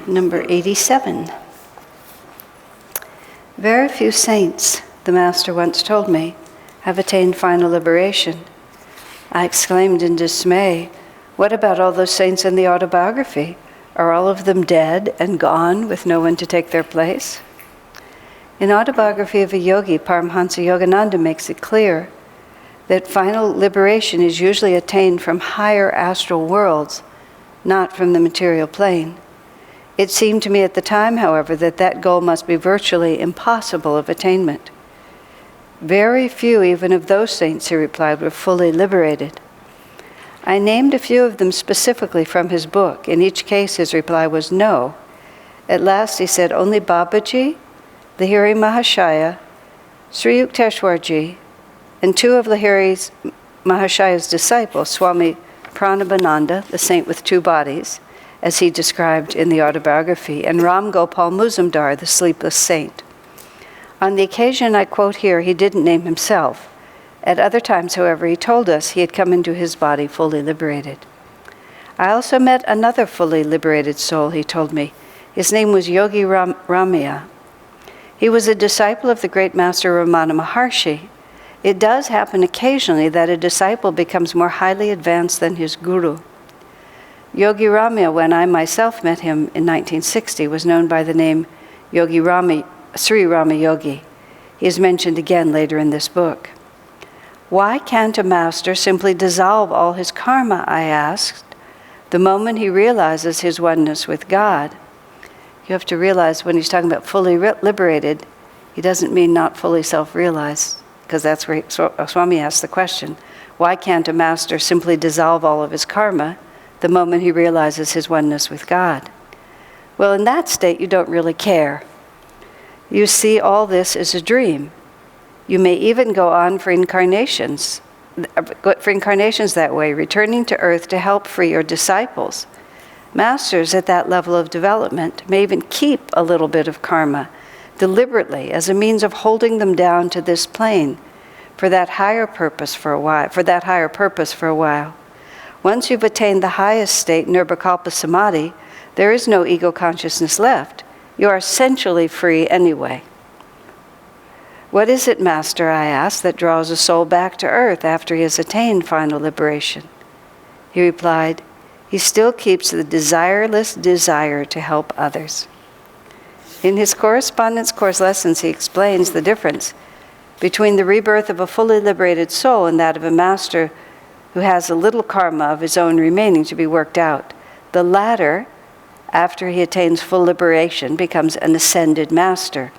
Number 87. Very few saints, the Master once told me, have attained final liberation. I exclaimed in dismay, what about all those saints in the autobiography? Are all of them dead and gone with no one to take their place? In Autobiography of a Yogi, Paramhansa Yogananda makes it clear that final liberation is usually attained from higher astral worlds, not from the material plane. It seemed to me at the time, however, that that goal must be virtually impossible of attainment. Very few even of those saints, he replied, were fully liberated. I named a few of them specifically from his book. In each case, his reply was no. At last, he said, only Babaji, Lahiri Mahashaya, Sri Yukteswarji, and two of Lahiri Mahashaya's disciples, Swami Kriyananda, the saint with two bodies, as he described in the autobiography, and Ram Gopal Muzumdar, the sleepless saint. On the occasion I quote here, he didn't name himself. At other times, however, he told us he had come into his body fully liberated. I also met another fully liberated soul, he told me. His name was Yogi Ramaya. He was a disciple of the great master Ramana Maharshi. It does happen occasionally that a disciple becomes more highly advanced than his guru. Yogi Ramaya, when I myself met him in 1960, was known by the name Yogi Sri Rama Yogi. He is mentioned again later in this book. Why can't a master simply dissolve all his karma, I asked, the moment he realizes his oneness with God? You have to realize when he's talking about fully liberated, he doesn't mean not fully self-realized, because that's where Swami asked the question. Why can't a master simply dissolve all of his karma the moment he realizes his oneness with God? Well, in that state, you don't really care. You see all this as a dream. You may even go on for incarnations that way, returning to earth to help free your disciples. Masters at that level of development may even keep a little bit of karma deliberately as a means of holding them down to this plane for that higher purpose for a while. Once you've attained the highest state, Nirvikalpa Samadhi, there is no ego consciousness left. You are essentially free anyway. What is it, Master, I asked, that draws a soul back to earth after he has attained final liberation? He replied, he still keeps the desireless desire to help others. In his correspondence course lessons, he explains the difference between the rebirth of a fully liberated soul and that of a master who has a little karma of his own remaining to be worked out. The latter, after he attains full liberation, becomes an ascended master.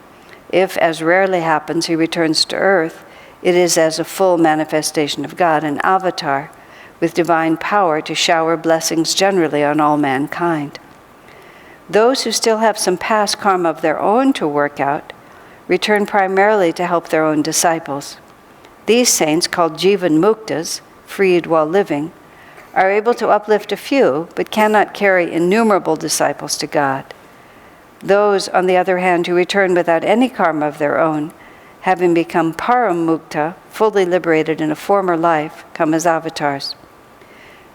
If, as rarely happens, he returns to earth, it is as a full manifestation of God, an avatar, with divine power to shower blessings generally on all mankind. Those who still have some past karma of their own to work out return primarily to help their own disciples. These saints, called Jivan Muktas, freed while living, are able to uplift a few, but cannot carry innumerable disciples to God. Those, on the other hand, who return without any karma of their own, having become paramukta, fully liberated in a former life, come as avatars.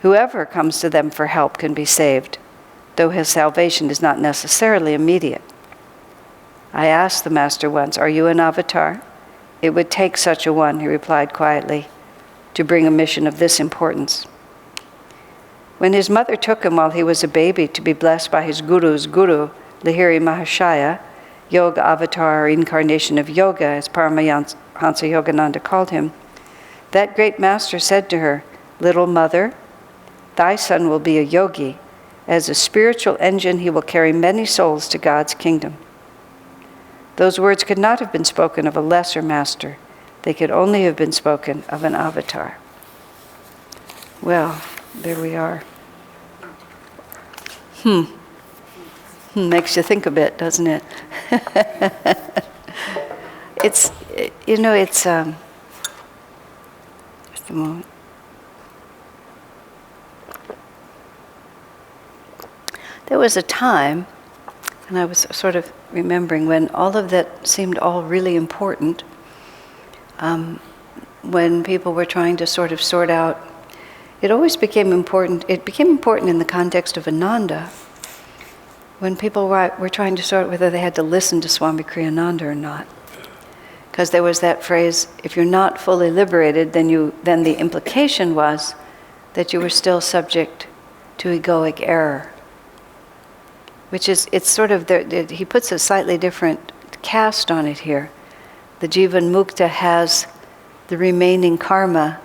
Whoever comes to them for help can be saved, though his salvation is not necessarily immediate. I asked the Master once, are you an avatar? It would take such a one, he replied quietly, to bring a mission of this importance. When his mother took him while he was a baby to be blessed by his guru's guru, Lahiri Mahashaya, Yoga Avatar, or incarnation of yoga, as Paramhansa Yogananda called him, that great master said to her, little mother, thy son will be a yogi. As a spiritual engine, he will carry many souls to God's kingdom. Those words could not have been spoken of a lesser master. They could only have been spoken of an avatar. Well, there we are. Makes you think a bit, doesn't it? Just a moment. There was a time, and I was sort of remembering when all of that seemed all really important, when people were trying to sort of sort out, it always became important, it became important in the context of Ananda, when people were trying to sort whether they had to listen to Swami Kriyananda or not. Because there was that phrase, if you're not fully liberated, then the implication was that you were still subject to egoic error. Which is, it's sort of, he puts a slightly different cast on it here. The Jivan Mukta has the remaining karma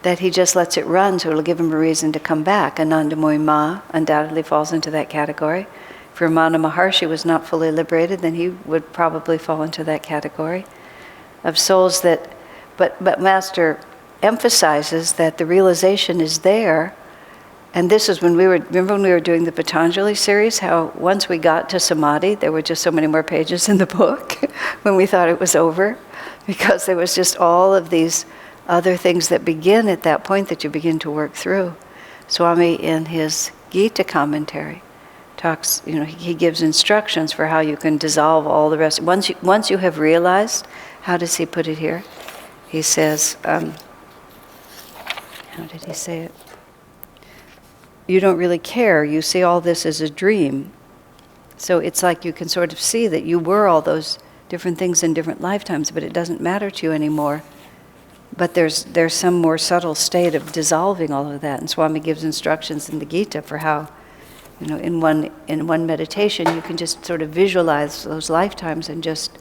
that he just lets it run, so it'll give him a reason to come back. Ananda Ma undoubtedly falls into that category. If Ramana Maharshi was not fully liberated, then he would probably fall into that category of souls that, but Master emphasizes that the realization is there. And this is remember when we were doing the Patanjali series, how once we got to Samadhi, there were just so many more pages in the book when we thought it was over, because there was just all of these other things that begin at that point that you begin to work through. Swami, in his Gita commentary, talks, he gives instructions for how you can dissolve all the rest. Once you have realized, how does he put it here? He says, how did he say it? You don't really care. You see all this as a dream. So it's like you can sort of see that you were all those different things in different lifetimes, but it doesn't matter to you anymore. But there's some more subtle state of dissolving all of that. And Swami gives instructions in the Gita for how, in one meditation, you can just sort of visualize those lifetimes and just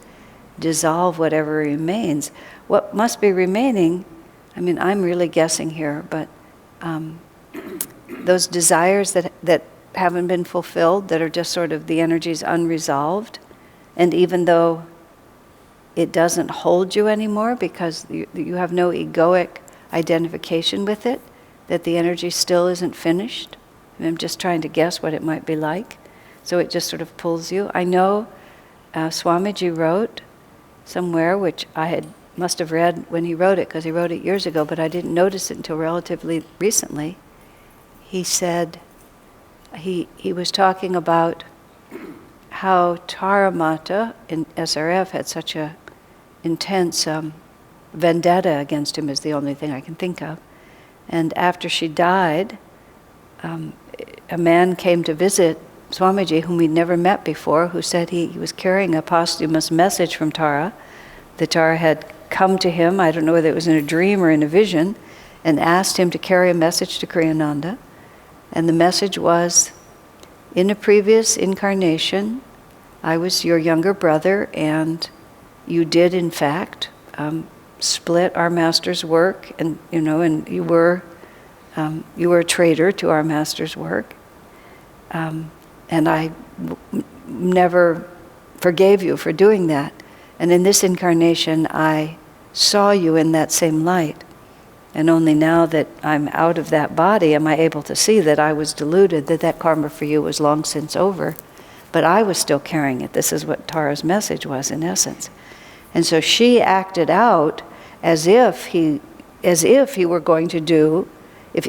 dissolve whatever remains. What must be remaining, I'm really guessing here, but those desires that haven't been fulfilled, that are just sort of the energies unresolved, and even though it doesn't hold you anymore because you have no egoic identification with it, that the energy still isn't finished. I'm just trying to guess what it might be like. So it just sort of pulls you. I know Swamiji wrote somewhere, which must have read when he wrote it, because he wrote it years ago, but I didn't notice it until relatively recently. He said, he was talking about how Tara Mata in SRF had such a intense vendetta against him, is the only thing I can think of. And after she died, a man came to visit Swamiji, whom he'd never met before, who said he was carrying a posthumous message from Tara. The Tara had come to him, I don't know whether it was in a dream or in a vision, and asked him to carry a message to Kriyananda. And the message was, in a previous incarnation, I was your younger brother, and you did, in fact, split our master's work, and and you were a traitor to our master's work, and I never forgave you for doing that. And in this incarnation, I saw you in that same light, and only now that I'm out of that body am I able to see that I was deluded, that karma for you was long since over, but I was still carrying it. This is what Tara's message was, in essence. And so she acted out as if he were going to do,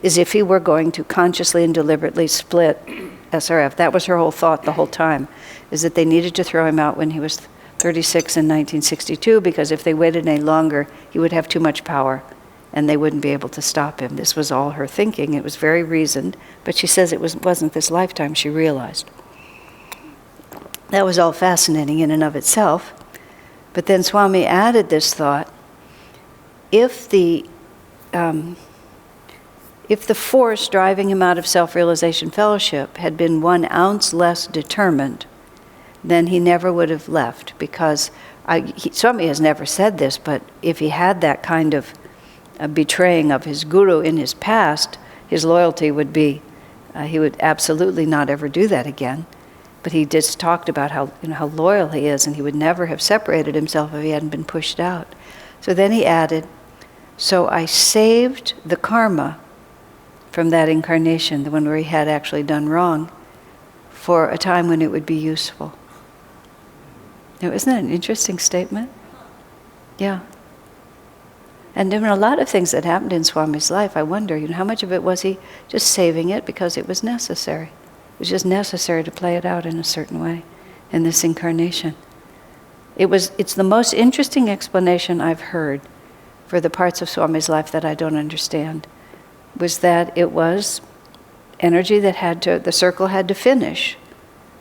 as if he were going to consciously and deliberately split SRF. That was her whole thought the whole time, is that they needed to throw him out when he was 36 in 1962, because if they waited any longer, he would have too much power and they wouldn't be able to stop him. This was all her thinking. It was very reasoned, but she says it wasn't this lifetime she realized. That was all fascinating in and of itself. But then Swami added this thought: if the force driving him out of self-realization fellowship had been 1 ounce less determined, then he never would have left. Because Swami has never said this, but if he had that kind of betraying of his guru in his past, his loyalty would be, he would absolutely not ever do that again. But he just talked about how loyal he is, and he would never have separated himself if he hadn't been pushed out. So then he added, so I saved the karma from that incarnation, the one where he had actually done wrong, for a time when it would be useful. Now, isn't that an interesting statement? Yeah. And there were a lot of things that happened in Swami's life. I wonder, how much of it was he just saving it because it was necessary? It was just necessary to play it out in a certain way in this incarnation. It's the most interesting explanation I've heard for the parts of Swami's life that I don't understand, was that it was energy that the circle had to finish.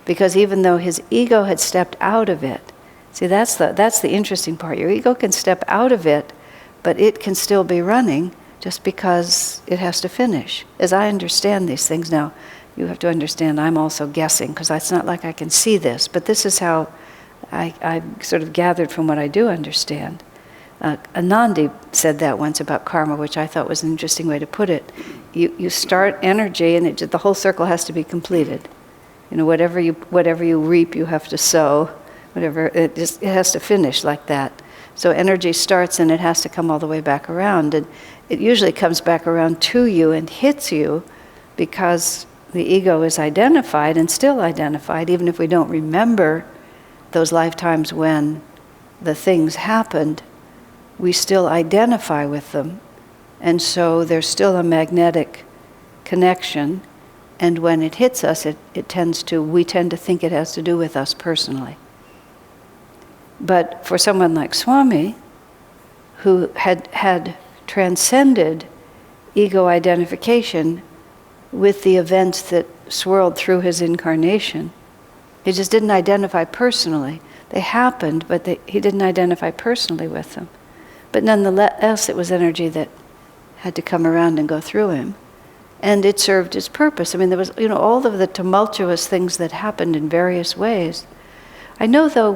Because even though his ego had stepped out of it, see, that's the interesting part. Your ego can step out of it, but it can still be running just because it has to finish. As I understand these things now, you have to understand I'm also guessing, because it's not like I can see this, but this is how I sort of gathered from what I do understand. Ananda said that once about karma, which I thought was an interesting way to put it. You start energy, and the whole circle has to be completed. Whatever you reap, you have to sow. Whatever it has to finish like that. So energy starts, and it has to come all the way back around, and it usually comes back around to you and hits you, because the ego is identified and still identified, even if we don't remember those lifetimes when the things happened. We still identify with them, and so there's still a magnetic connection. And when it hits us, we tend to think it has to do with us personally. But for someone like Swami, who had transcended ego identification with the events that swirled through his incarnation, he just didn't identify personally. They happened, but he didn't identify personally with them. But nonetheless, it was energy that had to come around and go through him. And it served its purpose. I mean, there was, all of the tumultuous things that happened in various ways. I know, though,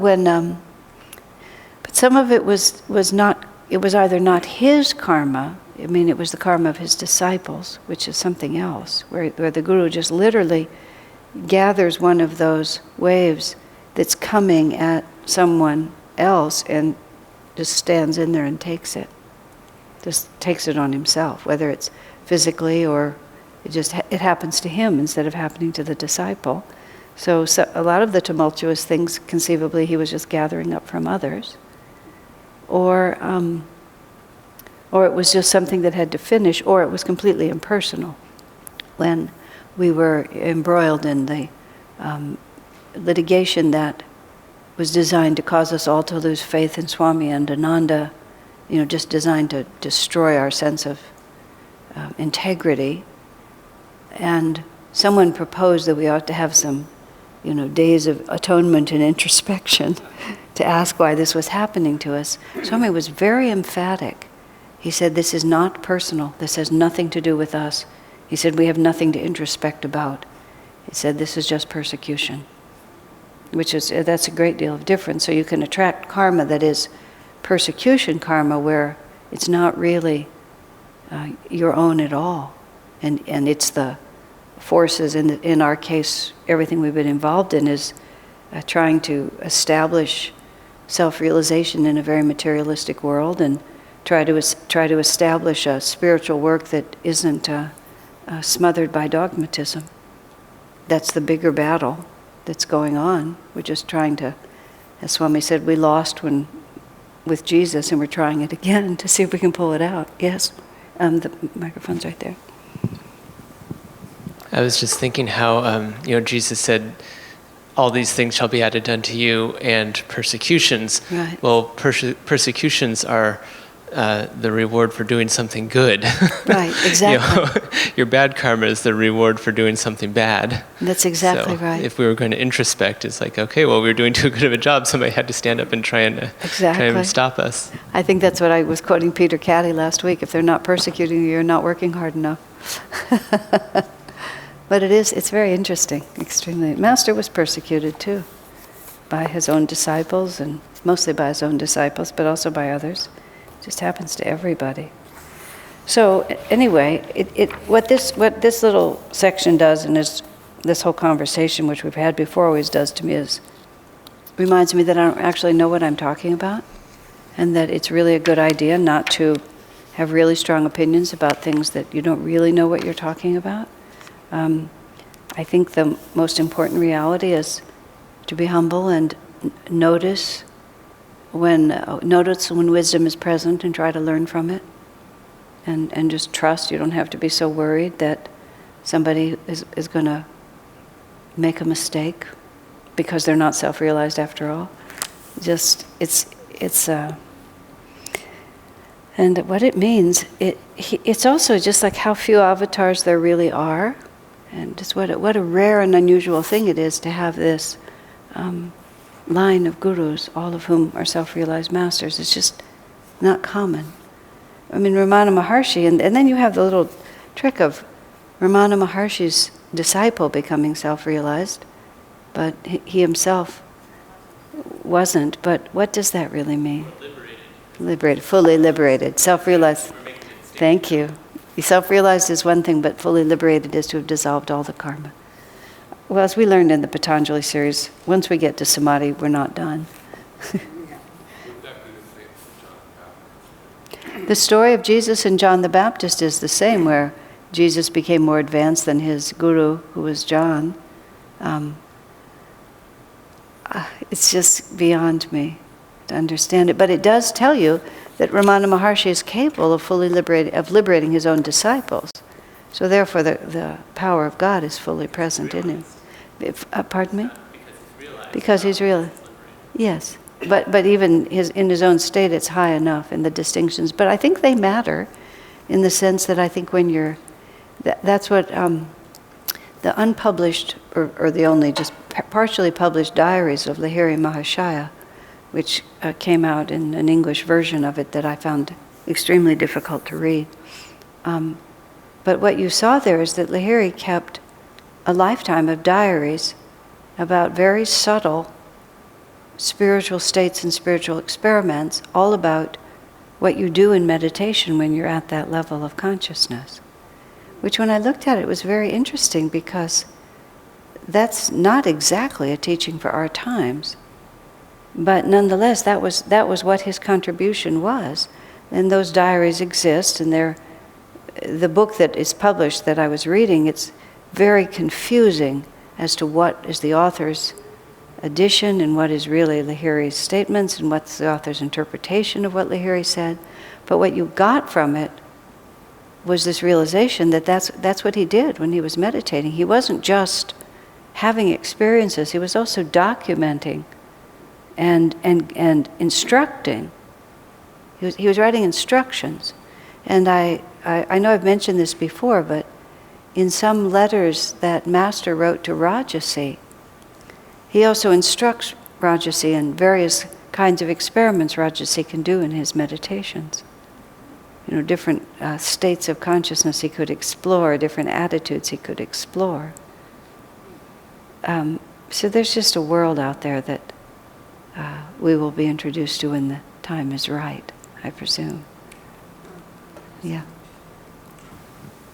but some of it was not, it was either not his karma, it was the karma of his disciples, which is something else, where the Guru just literally gathers one of those waves that's coming at someone else and just stands in there and takes it. Just takes it on himself, whether it's physically or it happens to him instead of happening to the disciple. So a lot of the tumultuous things, conceivably, he was just gathering up from others. Or it was just something that had to finish, or it was completely impersonal. When we were embroiled in the litigation that was designed to cause us all to lose faith in Swami and Ananda, just designed to destroy our sense of integrity. And someone proposed that we ought to have some, days of atonement and introspection to ask why this was happening to us. Swami was very emphatic. He said, this is not personal. This has nothing to do with us. He said, we have nothing to introspect about. He said, this is just persecution. That's a great deal of difference. So you can attract karma that is persecution karma, where it's not really your own at all. And it's the forces, in our case, everything we've been involved in is trying to establish self-realization in a very materialistic world, and try to establish a spiritual work that isn't smothered by dogmatism. That's the bigger battle that's going on. We're just trying to, as Swami said, we lost with Jesus, and we're trying it again to see if we can pull it out. Yes, the microphone's right there. I was just thinking how, Jesus said, all these things shall be added unto you, and persecutions. Right. Well, persecutions are the reward for doing something good. Right, exactly. Your bad karma is the reward for doing something bad. That's exactly so right. If we were going to introspect, it's like, okay, well, we were doing too good of a job. Somebody had to stand up and try and stop us. I think that's what I was quoting Peter Caddy last week. If they're not persecuting you, you're not working hard enough. But it's very interesting, extremely. Master was persecuted too, by his own disciples, and mostly by his own disciples, but also by others. It just happens to everybody. So anyway, what this little section does, and this whole conversation, which we've had before, always does to me, is reminds me that I don't actually know what I'm talking about, and that it's really a good idea not to have really strong opinions about things that you don't really know what you're talking about. I think the most important reality is to be humble and notice when wisdom is present, and try to learn from it, and just trust. You don't have to be so worried that somebody is going to make a mistake because they're not self-realized after all. Just and what it means, it's also just like how few avatars there really are. And just what a rare and unusual thing it is to have this line of gurus, all of whom are self-realized masters. It's just not common. I mean, Ramana Maharshi, and then you have the little trick of Ramana Maharshi's disciple becoming self-realized, but he himself wasn't. But what does that really mean? Liberated, fully liberated, self-realized. Thank you. Self-realized is one thing, but fully liberated is to have dissolved all the karma. Well, as we learned in the Patanjali series, once we get to samadhi, we're not done. The story of Jesus and John the Baptist is the same, where Jesus became more advanced than his guru, who was John. It's just beyond me to understand it. But it does tell you that Ramana Maharshi is capable of liberating his own disciples. So therefore the power of God is fully present in him. Pardon me? Because he's real. Yes. But even in his own state, it's high enough in the distinctions. But I think they matter in the sense that I think when you're... That's what the unpublished, or the only just partially published diaries of Lahiri Mahashaya, which came out in an English version of it that I found extremely difficult to read. But what you saw there is that Lahiri kept a lifetime of diaries about very subtle spiritual states and spiritual experiments, all about what you do in meditation when you're at that level of consciousness. Which when I looked at it was very interesting, because that's not exactly a teaching for our times. But nonetheless, that was what his contribution was. And those diaries exist, and the book that is published that I was reading, it's very confusing as to what is the author's addition and what is really Lahiri's statements and what's the author's interpretation of what Lahiri said. But what you got from it was this realization that that's what he did when he was meditating. He wasn't just having experiences, he was also documenting and instructing. He was writing instructions. And I know I've mentioned this before, but in some letters that Master wrote to Rajasi, he also instructs Rajasi in various kinds of experiments Rajasi can do in his meditations. Different states of consciousness he could explore, different attitudes he could explore. So there's just a world out there that we will be introduced to when the time is right, I presume. Yeah.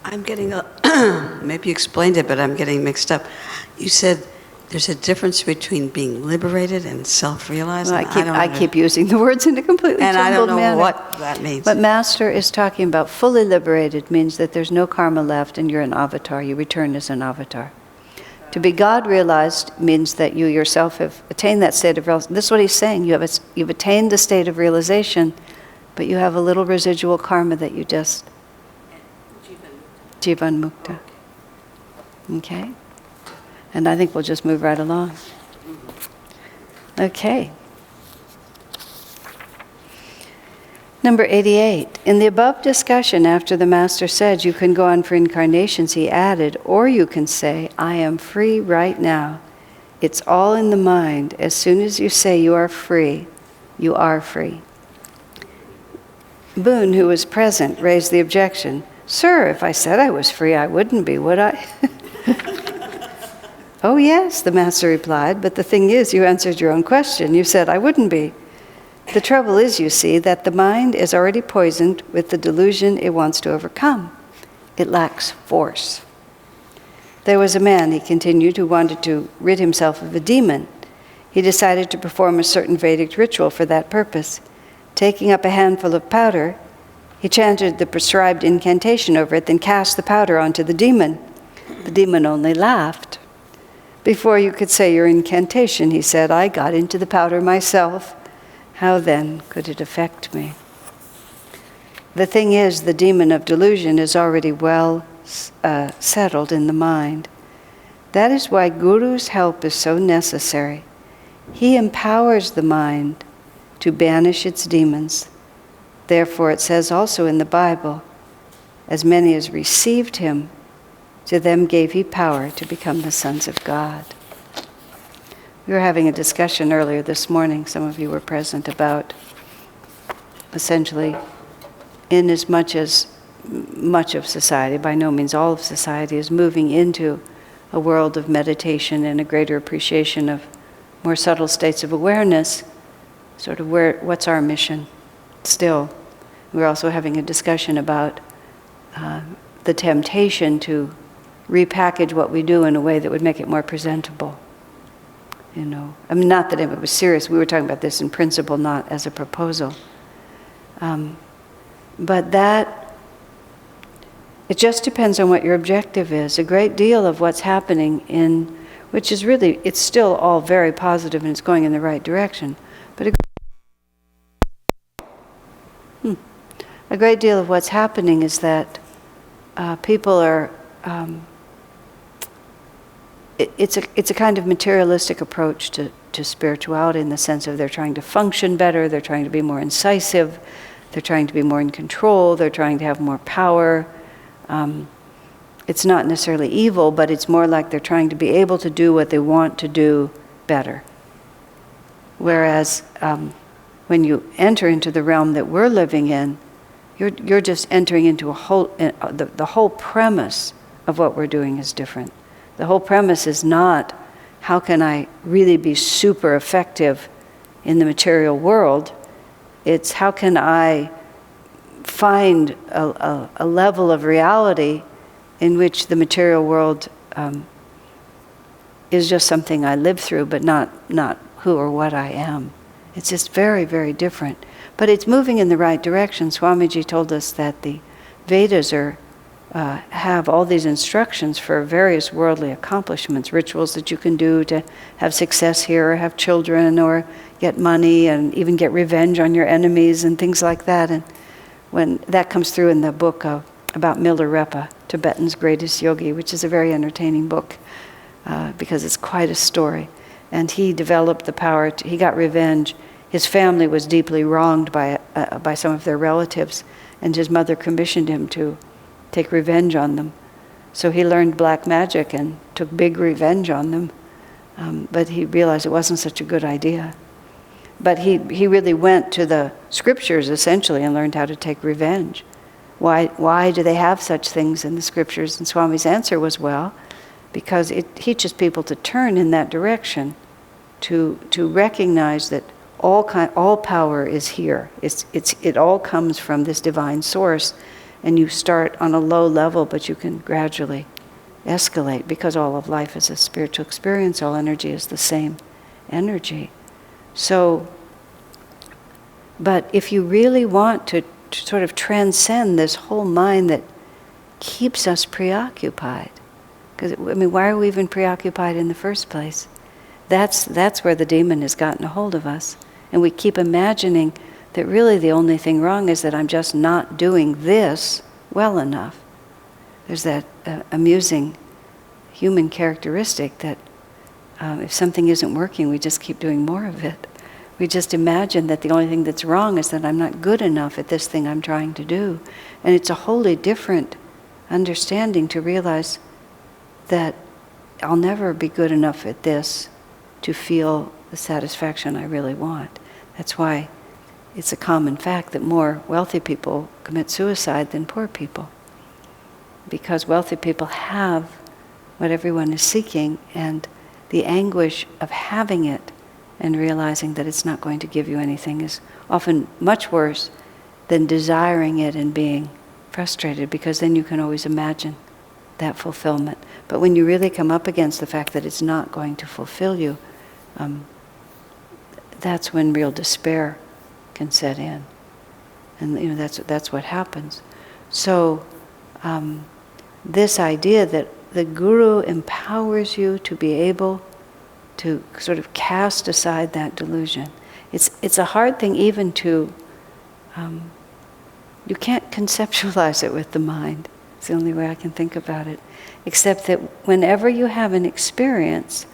I'm getting maybe you explained it, but I'm getting mixed up. You said there's a difference between being liberated and self-realized. Well, I keep using the words in a completely and I don't know manner. what that means. But Master is talking about fully liberated means that there's no karma left and you're an avatar. You return as an avatar. To be God-realized means that you yourself have attained that state of realization. This is what he's saying. You've attained the state of realization, but you have a little residual karma that you just... Jivan Mukta. Okay? And I think we'll just move right along. Okay. Number 88. In the above discussion, after the Master said you can go on for incarnations, he added, or you can say, I am free right now. It's all in the mind. As soon as you say you are free, you are free. Boone, who was present, raised the objection. Sir, if I said I was free, I wouldn't be, would I? Oh yes, the Master replied, but the thing is, you answered your own question. You said I wouldn't be. The trouble is, you see, that the mind is already poisoned with the delusion it wants to overcome. It lacks force. There was a man, he continued, who wanted to rid himself of a demon. He decided to perform a certain Vedic ritual for that purpose. Taking up a handful of powder, he chanted the prescribed incantation over it, then cast the powder onto the demon. The demon only laughed. Before you could say your incantation, he said, I got into the powder myself. How then could it affect me? The thing is, the demon of delusion is already well settled in the mind. That is why Guru's help is so necessary. He empowers the mind to banish its demons. Therefore, it says also in the Bible, as many as received him, To them gave he power to become the sons of God. We were having a discussion earlier this morning, some of you were present, about essentially, in as much of society, by no means all of society, is moving into a world of meditation and a greater appreciation of more subtle states of awareness, sort of what's our mission still. We're also having a discussion about the temptation to repackage what we do in a way that would make it more presentable. You know, I mean, not that it was serious. We were talking about this in principle, not as a proposal. But that, it just depends on what your objective is. A great deal of what's happening which is really, it's still all very positive and it's going in the right direction. But a great deal of what's happening is that people are, it's a kind of materialistic approach to spirituality, in the sense of they're trying to function better, they're trying to be more incisive, they're trying to be more in control, they're trying to have more power. It's not necessarily evil, but it's more like they're trying to be able to do what they want to do better. Whereas when you enter into the realm that we're living in, you're just entering into the whole premise of what we're doing is different. The whole premise is not, how can I really be super effective in the material world? It's, how can I find a level of reality in which the material world is just something I live through, but not who or what I am. It's just very, very different. But it's moving in the right direction. Swamiji told us that the Vedas have all these instructions for various worldly accomplishments, rituals that you can do to have success here, or have children, or get money, and even get revenge on your enemies, and things like that. And when that comes through in the book about Milarepa, Tibetan's greatest yogi, which is a very entertaining book because it's quite a story. And he developed the power, he got revenge. His family was deeply wronged by some of their relatives, and his mother commissioned him to take revenge on them. So he learned black magic and took big revenge on them. But he realized it wasn't such a good idea. But he really went to the scriptures, essentially, and learned how to take revenge. Why do they have such things in the scriptures? And Swami's answer was, well, because it teaches people to turn in that direction, to recognize that all power is here. It all comes from this divine source, and you start on a low level, but you can gradually escalate, because all of life is a spiritual experience. All energy is the same energy. So, but if you really want to sort of transcend this whole mind that keeps us preoccupied, because, I mean, why are we even preoccupied in the first place? That's where the demon has gotten a hold of us. And we keep imagining that really the only thing wrong is that I'm just not doing this well enough. There's that amusing human characteristic that if something isn't working, we just keep doing more of it. We just imagine that the only thing that's wrong is that I'm not good enough at this thing I'm trying to do. And it's a wholly different understanding to realize that I'll never be good enough at this to feel the satisfaction I really want. That's why it's a common fact that more wealthy people commit suicide than poor people. Because wealthy people have what everyone is seeking, and the anguish of having it and realizing that it's not going to give you anything is often much worse than desiring it and being frustrated, because then you can always imagine that fulfillment. But when you really come up against the fact that it's not going to fulfill you, that's when real despair can set in. And that's what happens. So this idea that the Guru empowers you to be able to sort of cast aside that delusion. It's a hard thing even to, you can't conceptualize it with the mind. It's the only way I can think about it. Except that whenever you have an experience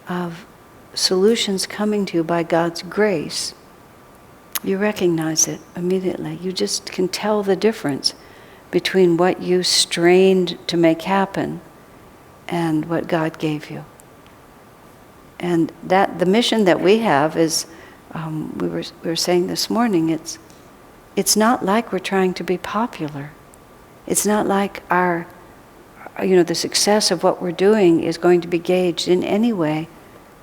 of solutions coming to you by God's grace, you recognize it immediately. You just can tell the difference between what you strained to make happen and what God gave you. And that the mission that we have is, we were saying this morning, it's not like we're trying to be popular. It's not like the success of what we're doing is going to be gauged in any way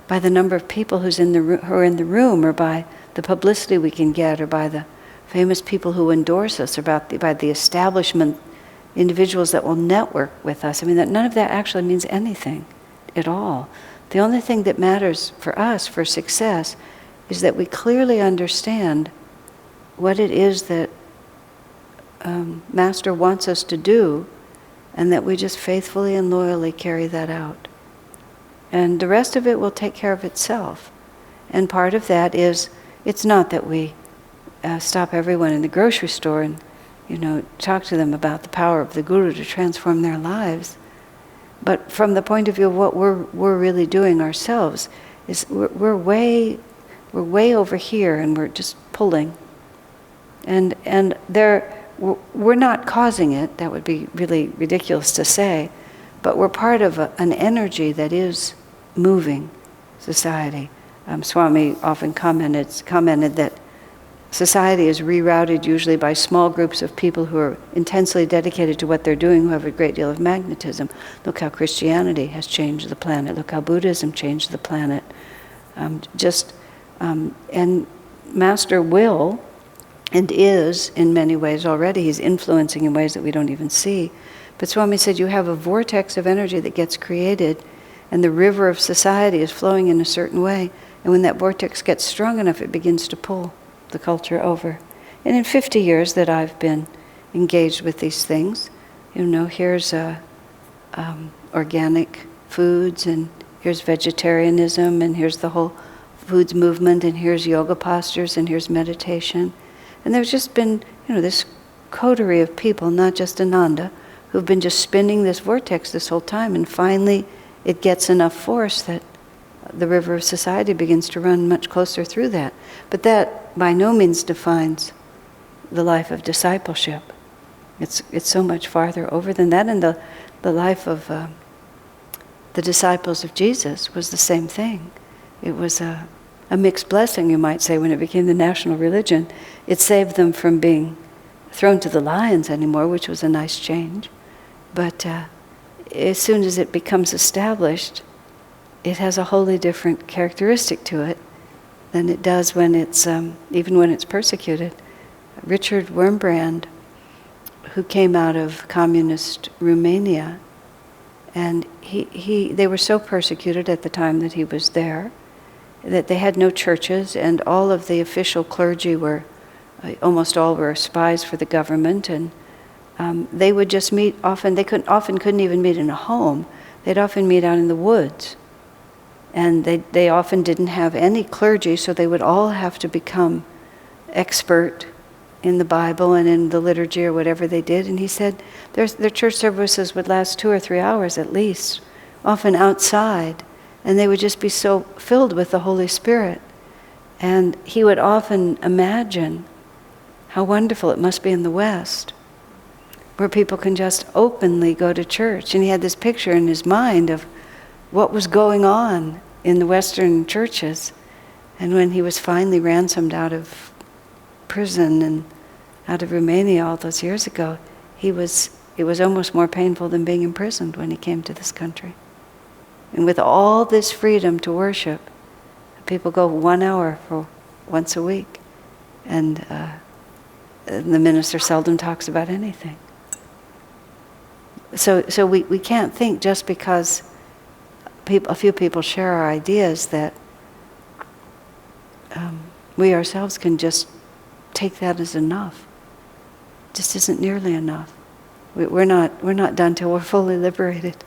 by the number of people who are in the room, or by the publicity we can get, or by the famous people who endorse us, or by the establishment individuals that will network with us. I mean, none of that actually means anything at all. The only thing that matters for us, for success, is that we clearly understand what it is that Master wants us to do, and that we just faithfully and loyally carry that out. And the rest of it will take care of itself. And part of that is, it's not that we stop everyone in the grocery store and talk to them about the power of the Guru to transform their lives. But from the point of view of what we're really doing ourselves, is we're way over here, and we're just pulling. And we're not causing it. That would be really ridiculous to say, but we're part of an energy that is moving society. Swami often commented that society is rerouted usually by small groups of people who are intensely dedicated to what they're doing, who have a great deal of magnetism. Look how Christianity has changed the planet. Look how Buddhism changed the planet. And Master will, and is in many ways already, he's influencing in ways that we don't even see. But Swami said you have a vortex of energy that gets created, and the river of society is flowing in a certain way. And when that vortex gets strong enough, it begins to pull the culture over. And in 50 years that I've been engaged with these things, here's organic foods, and here's vegetarianism, and here's the whole foods movement, and here's yoga postures, and here's meditation. And there's just been, this coterie of people, not just Ananda, who've been just spinning this vortex this whole time, and finally it gets enough force that the river of society begins to run much closer through that. But that by no means defines the life of discipleship. It's so much farther over than that, and the life of the disciples of Jesus was the same thing. It was a mixed blessing, you might say, when it became the national religion. It saved them from being thrown to the lions anymore, which was a nice change. But as soon as it becomes established, it has a wholly different characteristic to it than it does when it's, even when it's persecuted. Richard Wurmbrand, who came out of communist Romania, and they were so persecuted at the time that he was there that they had no churches, and all of the official clergy almost all were spies for the government, and they would just meet often. They couldn't even meet in a home. They'd often meet out in the woods, and they often didn't have any clergy, so they would all have to become expert in the Bible and in the liturgy or whatever they did. And he said their church services would last 2 or 3 hours at least, often outside, and they would just be so filled with the Holy Spirit. And he would often imagine how wonderful it must be in the West, where people can just openly go to church. And he had this picture in his mind of what was going on in the Western churches. And when he was finally ransomed out of prison and out of Romania all those years ago, it was almost more painful than being imprisoned when he came to this country. And with all this freedom to worship, people go 1 hour for once a week, and the minister seldom talks about anything. So we can't think just because a few people share our ideas that we ourselves can just take that as enough. It just isn't nearly enough. We're not done till we're fully liberated.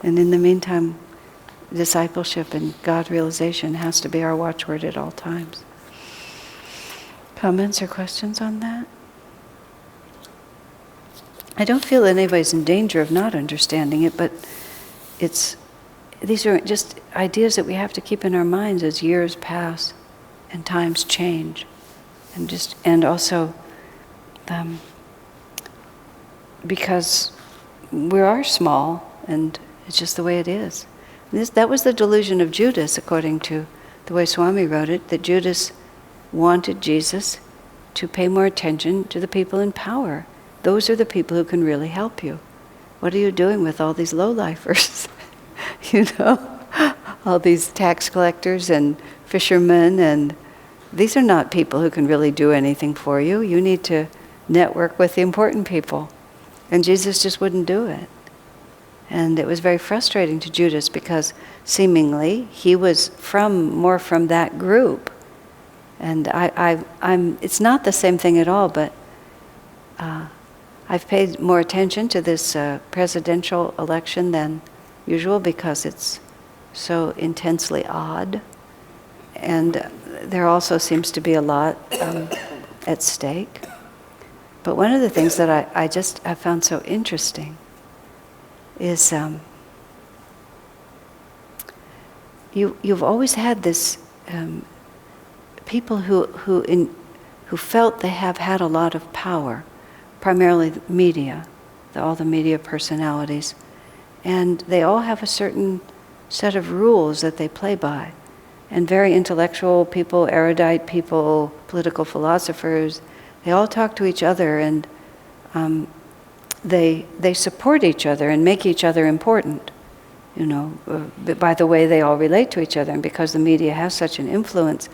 And in the meantime, discipleship and God realization has to be our watchword at all times. Comments or questions on that? I don't feel that anybody's in danger of not understanding it, but these are just ideas that we have to keep in our minds as years pass and times change, and also because we are small, and it's just the way it is. That was the delusion of Judas, according to the way Swami wrote it, that Judas wanted Jesus to pay more attention to the people in power. Those are the people who can really help you. What are you doing with all these lowlifers? All these tax collectors and fishermen, and these are not people who can really do anything for you. You need to network with the important people. And Jesus just wouldn't do it. And it was very frustrating to Judas because seemingly he was more from that group. And it's not the same thing at all, but I've paid more attention to this presidential election than usual because it's so intensely odd. And there also seems to be a lot at stake. But one of the things that I found so interesting is you've always had this people who felt they have had a lot of power, primarily the media, all the media personalities, and they all have a certain set of rules that they play by. And very intellectual people, erudite people, political philosophers, they all talk to each other, and they support each other and make each other important, by the way they all relate to each other. And because the media has such an influence,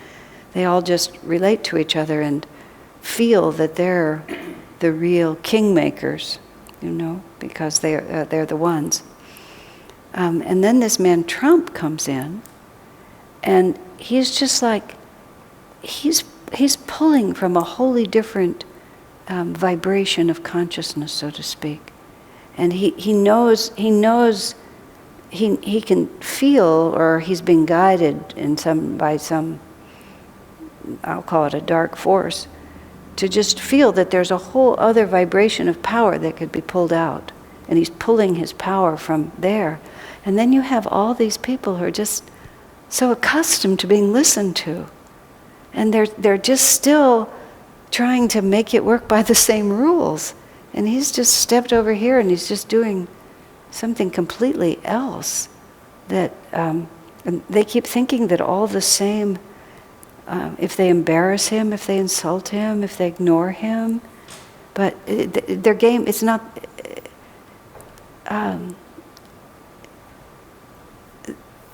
they all just relate to each other and feel that they're the real kingmakers, because they're the ones. And then this man Trump comes in, and he's just like, he's pulling from a wholly different vibration of consciousness, so to speak. And he knows he can feel, or he's being guided by some, I'll call it a dark force, to just feel that there's a whole other vibration of power that could be pulled out. And he's pulling his power from there. And then you have all these people who are just so accustomed to being listened to. And they're just still trying to make it work by the same rules. And he's just stepped over here and he's just doing something completely else. That and they keep thinking that all the same, if they embarrass him, if they insult him, if they ignore him, but their game, it's not,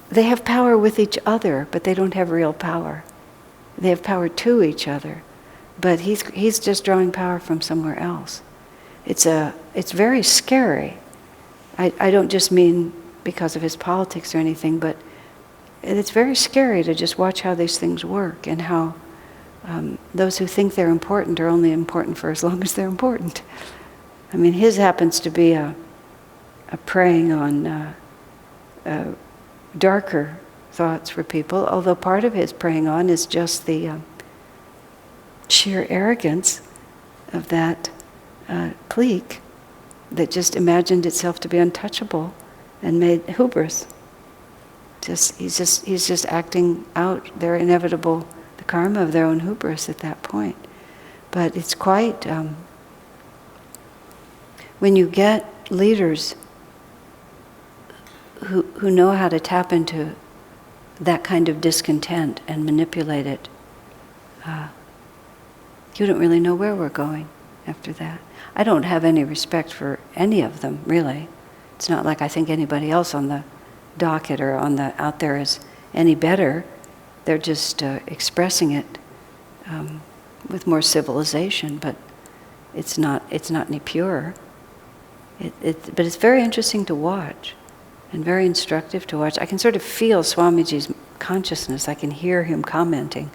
they have power with each other, but they don't have real power. They have power to each other, but he's just drawing power from somewhere else. It's very scary. I don't just mean because of his politics or anything, but it's very scary to just watch how these things work, and how those who think they're important are only important for as long as they're important. I mean, his happens to be a preying on darker thoughts for people, although part of his preying on is just the sheer arrogance of that clique that just imagined itself to be untouchable and made hubris. He's just acting out their inevitable, the karma of their own hubris at that point. But it's quite, when you get leaders who know how to tap into that kind of discontent and manipulate it, you don't really know where we're going after that. I don't have any respect for any of them, really. It's not like I think anybody else on the docket or out there is any better. They're just expressing it with more civilization, but it's not any purer. But it's very interesting to watch and very instructive to watch. I can sort of feel Swamiji's consciousness. I can hear him commenting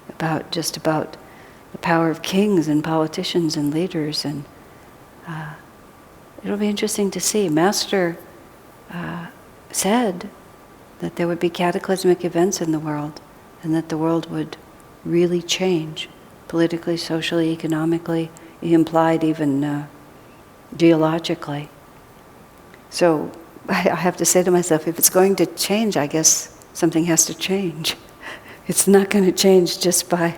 about the power of kings and politicians and leaders, and it'll be interesting to see. Master said that there would be cataclysmic events in the world, and that the world would really change politically, socially, economically. He implied even geologically. So I have to say to myself, if it's going to change, I guess something has to change. It's not going to change just by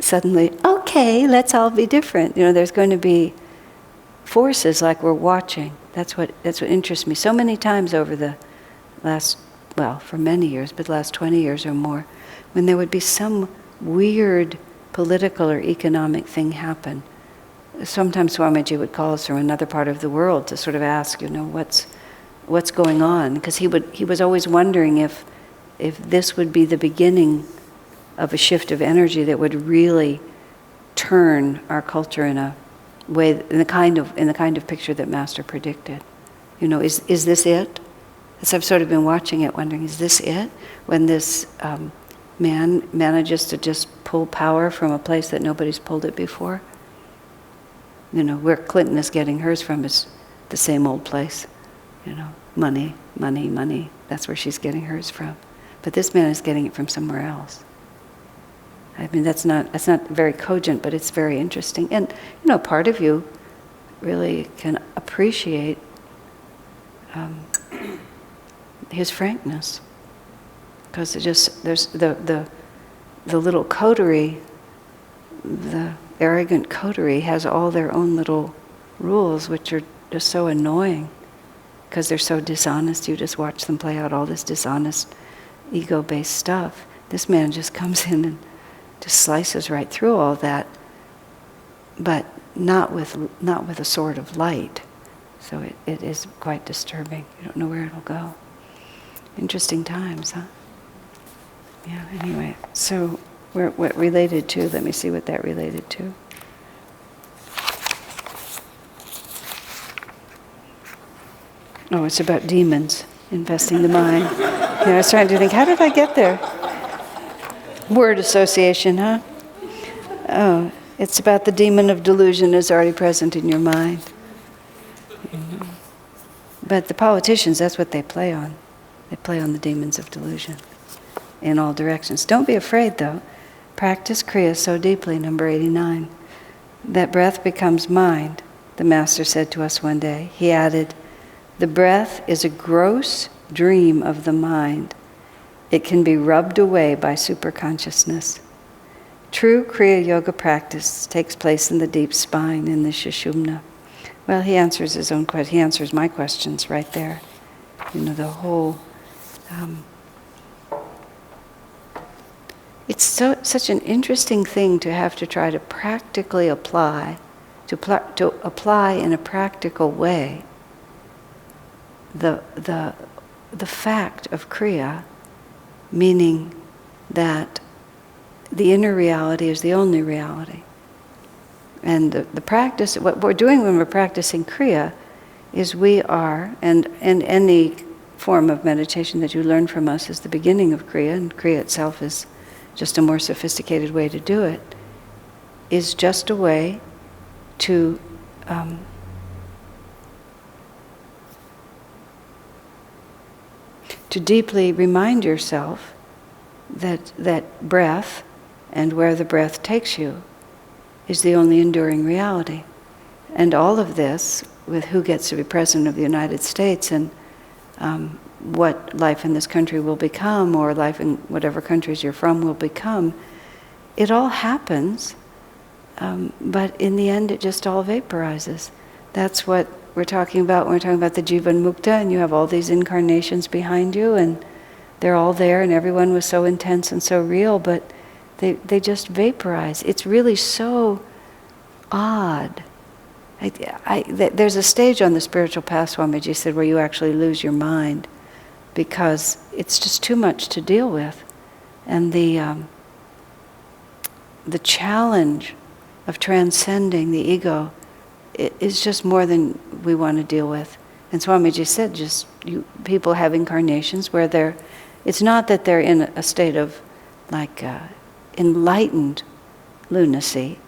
suddenly, okay, let's all be different. There's going to be forces like we're watching. That's what interests me. So many times over the last, well, for many years, but the last 20 years or more, when there would be some weird political or economic thing happen, sometimes Swamiji would call us from another part of the world to sort of ask, what's going on? Because he was always wondering if this would be the beginning of a shift of energy that would really turn our culture in a way, in the kind of picture that Master predicted. Is this it? As I've sort of been watching it, wondering, is this it? When this man manages to just pull power from a place that nobody's pulled it before? Where Clinton is getting hers from is the same old place. Money, money, money. That's where she's getting hers from. But this man is getting it from somewhere else. I mean, that's not very cogent, but it's very interesting. And, part of you really can appreciate his frankness. Because there's the little coterie, the arrogant coterie has all their own little rules, which are just so annoying because they're so dishonest. You just watch them play out all this dishonest, ego-based stuff. This man just comes in and just slices right through all that, but not with a sword of light. So it is quite disturbing. You don't know where it'll go. Interesting times, huh? Yeah, anyway, so what related to, let me see what that related to. Oh, it's about demons, investing the mind. I was trying to think, how did I get there? Word association, huh? Oh, it's about the demon of delusion is already present in your mind. Mm-hmm. But the politicians, that's what they play on. They play on the demons of delusion in all directions. Don't be afraid, though. Practice Kriya so deeply, number 89. That breath becomes mind, the Master said to us one day. He added, the breath is a gross dream of the mind. It can be rubbed away by superconsciousness. True Kriya Yoga practice takes place in the deep spine, in the Sushumna. Well, he answers his own question. He answers my questions right there. The whole... it's such an interesting thing to have to try to practically apply, to apply in a practical way the fact of Kriya, meaning that the inner reality is the only reality. And the practice, what we're doing when we're practicing Kriya, is we are, and any form of meditation that you learn from us is the beginning of Kriya, and Kriya itself is just a more sophisticated way to do it, is just a way to deeply remind yourself that breath and where the breath takes you is the only enduring reality. And all of this, with who gets to be President of the United States and what life in this country will become, or life in whatever countries you're from will become, it all happens, but in the end it just all vaporizes. That's what we're talking about when we're talking about the Jivan Mukta, and you have all these incarnations behind you, and they're all there, and everyone was so intense and so real, but they just vaporize. It's really so odd. There's a stage on the spiritual path, Swamiji said, where you actually lose your mind because it's just too much to deal with. And the challenge of transcending the ego is just more than we want to deal with. And Swamiji said, people have incarnations where it's not that they're in a state of enlightened lunacy.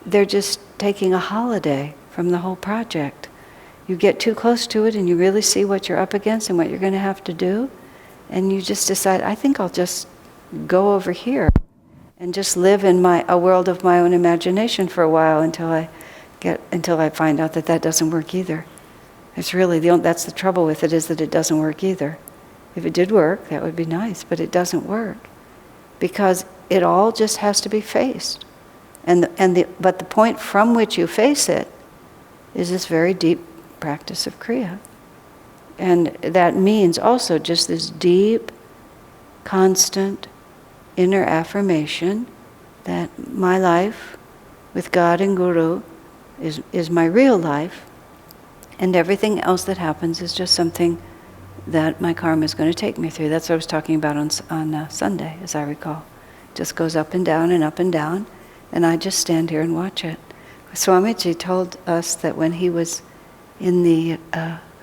They're just taking a holiday from the whole project. You get too close to it and you really see what you're up against and what you're going to have to do, and you just decide, I think I'll just go over here and just live in a world of my own imagination for a while until I find out that doesn't work either. It's really that's the trouble with it, is that it doesn't work either. If it did work, that would be nice, but it doesn't work because it all just has to be faced. But the point from which you face it is this very deep practice of Kriya. And that means also just this deep, constant inner affirmation that my life with God and Guru is my real life, and everything else that happens is just something that my karma is going to take me through. That's what I was talking about on Sunday, as I recall. It just goes up and down and up and down, and I just stand here and watch it. Swamiji told us that when he was in the...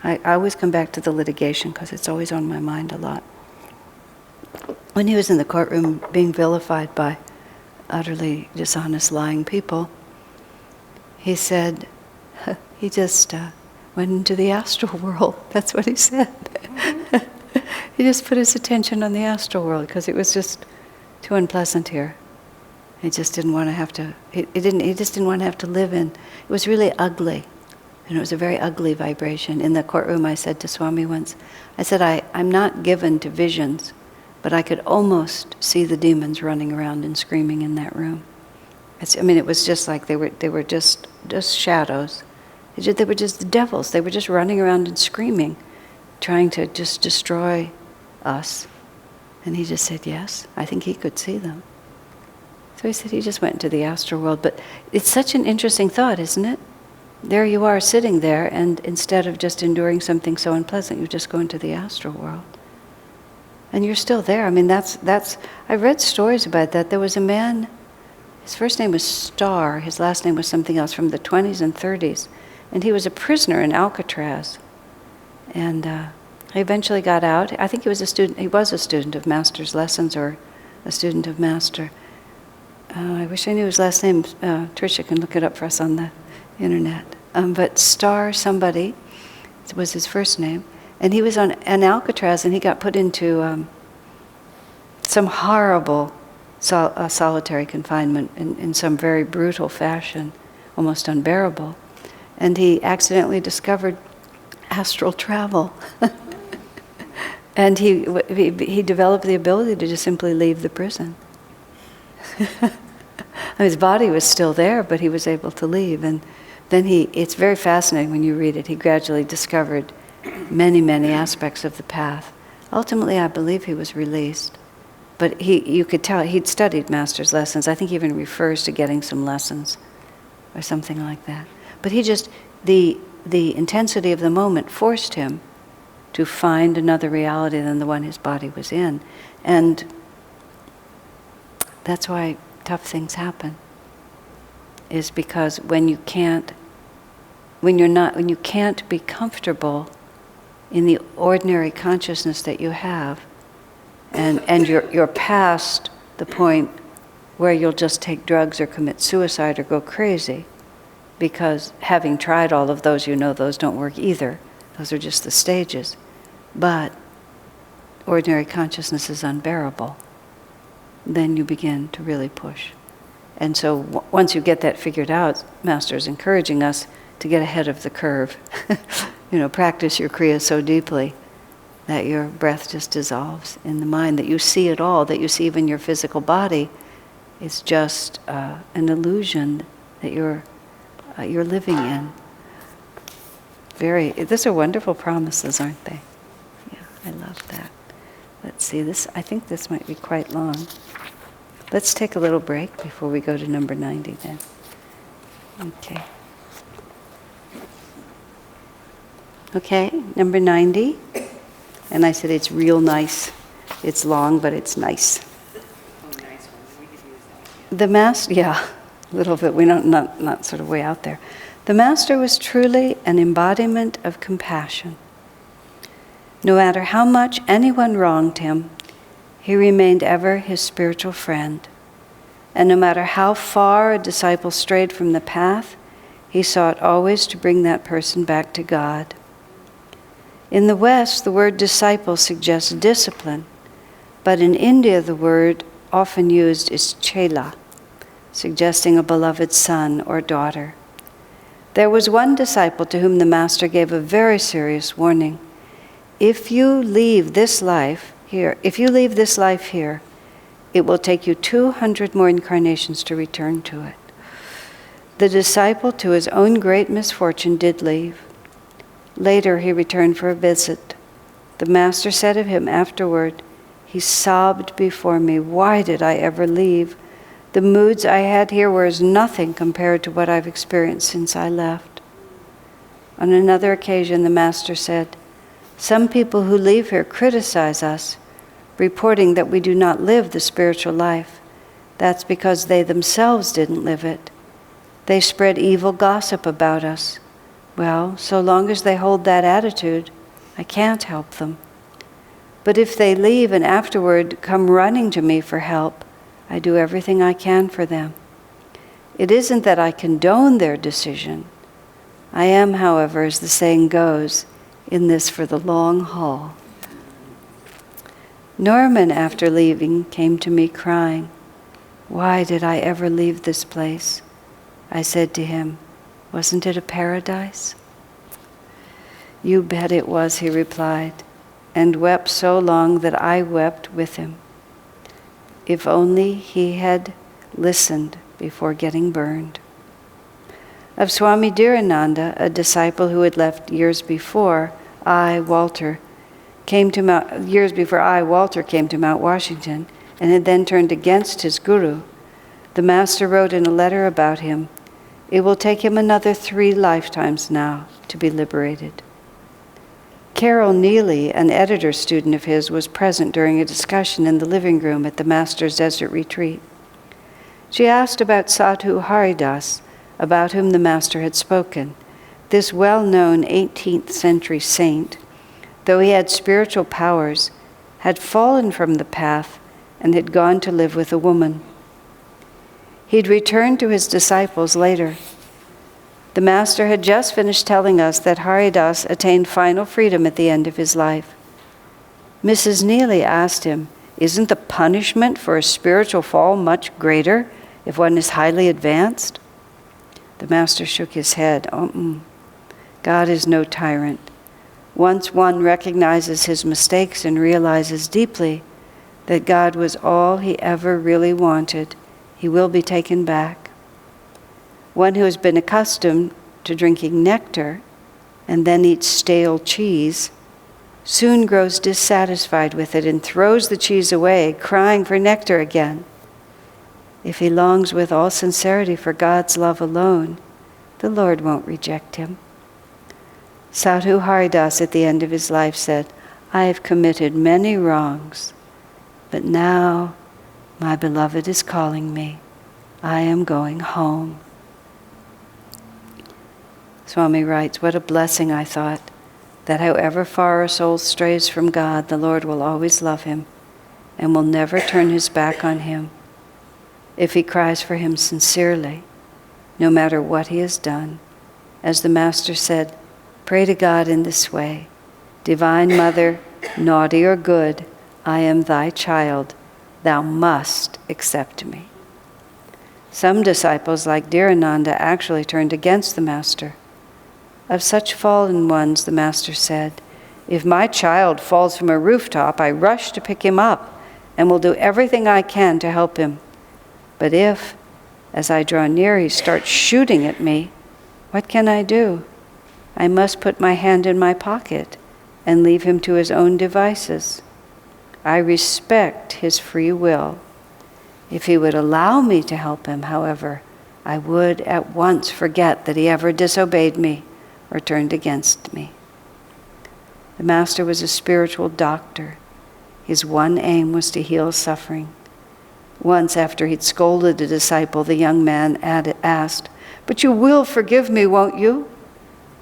I always come back to the litigation because it's always on my mind a lot. When he was in the courtroom being vilified by utterly dishonest, lying people, he said, he just went into the astral world. That's what he said. He just put his attention on the astral world because it was just too unpleasant here. He just didn't want to have to. He just didn't want to have to live in. It was really ugly, and it was a very ugly vibration. In the courtroom, I said to Swami once, I said, I'm not given to visions, but I could almost see the demons running around and screaming in that room. It was just like they were just shadows. They were just the devils. They were just running around and screaming, trying to just destroy us. And he just said, yes, I think he could see them. So he said he just went into the astral world. But it's such an interesting thought, isn't it? There you are sitting there, and instead of just enduring something so unpleasant, you just go into the astral world. And you're still there. I read stories about that. There was a man, his first name was Starr, his last name was something else, from the 20s and 30s. And he was a prisoner in Alcatraz. And he eventually got out. I think he was a student of Master's lessons, or a student of Master. I wish I knew his last name. Tricia can look it up for us on the internet. But Starr somebody was his first name. And he was on Alcatraz, and he got put into some horrible solitary confinement in some very brutal fashion, almost unbearable. And he accidentally discovered astral travel. And he developed the ability to just simply leave the prison. His body was still there, but he was able to leave. And then it's very fascinating when you read it. He gradually discovered many, many aspects of the path. Ultimately, I believe he was released. But you could tell he'd studied Master's lessons. I think he even refers to getting some lessons or something like that. But he just, the intensity of the moment forced him to find another reality than the one his body was in. And that's why tough things happen, is because when you can't be comfortable in the ordinary consciousness that you have, and you're past the point where you'll just take drugs or commit suicide or go crazy, because having tried all of those, those don't work either. Those are just the stages. But ordinary consciousness is unbearable. Then you begin to really push. And so once you get that figured out, Master is encouraging us to get ahead of the curve. Practice your Kriya so deeply that your breath just dissolves in the mind, that you see it all, that you see even your physical body is just an illusion that you're living in. These are wonderful promises, aren't they? Yeah, I love that. Let's see, I think this might be quite long. Let's take a little break before we go to number 90 then. Okay. Okay, number 90. And I said it's real nice. It's long, but it's nice. The Master, a little bit. We're not sort of way out there. The Master was truly an embodiment of compassion. No matter how much anyone wronged him, he remained ever his spiritual friend. And no matter how far a disciple strayed from the path, he sought always to bring that person back to God. In the West, the word disciple suggests discipline, but in India, the word often used is chela, suggesting a beloved son or daughter. There was one disciple to whom the Master gave a very serious warning. If you leave this life here, it will take you 200 more incarnations to return to it. The disciple, to his own great misfortune, did leave. Later he returned for a visit. The master said of him afterward, "He sobbed before me, 'Why did I ever leave? The moods I had here were as nothing compared to what I've experienced since I left.'" On another occasion, the master said, "Some people who leave here criticize us, reporting that we do not live the spiritual life. That's because they themselves didn't live it. They spread evil gossip about us. Well, so long as they hold that attitude, I can't help them. But if they leave and afterward come running to me for help, I do everything I can for them. It isn't that I condone their decision. I am, however, as the saying goes, in this for the long haul." Norman, after leaving, came to me crying, "Why did I ever leave this place?" I said to him, "Wasn't it a paradise?" "You bet it was," he replied, and wept so long that I wept with him. If only he had listened before getting burned. Of Swami Kriyananda, a disciple who had left years before Walter, came to Mount Washington and had then turned against his guru, the master wrote in a letter about him, "It will take him another 3 lifetimes now to be liberated." Carol Neely, an editor student of his, was present during a discussion in the living room at the master's desert retreat. She asked about Sadhu Haridas, about whom the master had spoken. This well-known 18th century saint, though he had spiritual powers, had fallen from the path and had gone to live with a woman. He'd returned to his disciples later. The master had just finished telling us that Haridas attained final freedom at the end of his life. Mrs. Neely asked him, "Isn't the punishment for a spiritual fall much greater if one is highly advanced?" The master shook his head. God is no tyrant. Once one recognizes his mistakes and realizes deeply that God was all he ever really wanted, he will be taken back. One who has been accustomed to drinking nectar and then eats stale cheese soon grows dissatisfied with it and throws the cheese away, crying for nectar again. If he longs with all sincerity for God's love alone, the Lord won't reject him. Sadhu Haridas at the end of his life said, "I have committed many wrongs, but now my beloved is calling me. I am going home." Swami writes, "What a blessing," I thought, "that however far a soul strays from God, the Lord will always love him and will never turn his back on him if he cries for him sincerely, no matter what he has done. As the Master said, pray to God in this way, 'Divine Mother, naughty or good, I am thy child. Thou must accept me.'" Some disciples, like Dhirananda, actually turned against the Master. Of such fallen ones, the Master said, "If my child falls from a rooftop, I rush to pick him up and will do everything I can to help him. But if, as I draw near, he starts shooting at me, what can I do? I must put my hand in my pocket and leave him to his own devices. I respect his free will. If he would allow me to help him, however, I would at once forget that he ever disobeyed me or turned against me." The Master was a spiritual doctor. His one aim was to heal suffering. Once, after he'd scolded a disciple, the young man asked, "But you will forgive me, won't you?"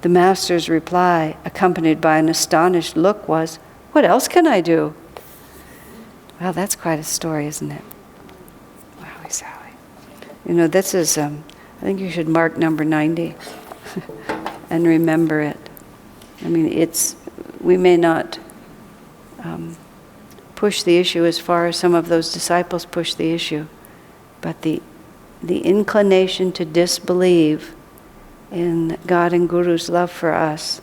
The Master's reply, accompanied by an astonished look, was, "What else can I do?" Well, that's quite a story, isn't it? Wowie zowie. You know, this is, I think you should mark number 90 and remember it. I mean, we may not push the issue as far as some of those disciples pushed the issue, but the inclination to disbelieve in God and Guru's love for us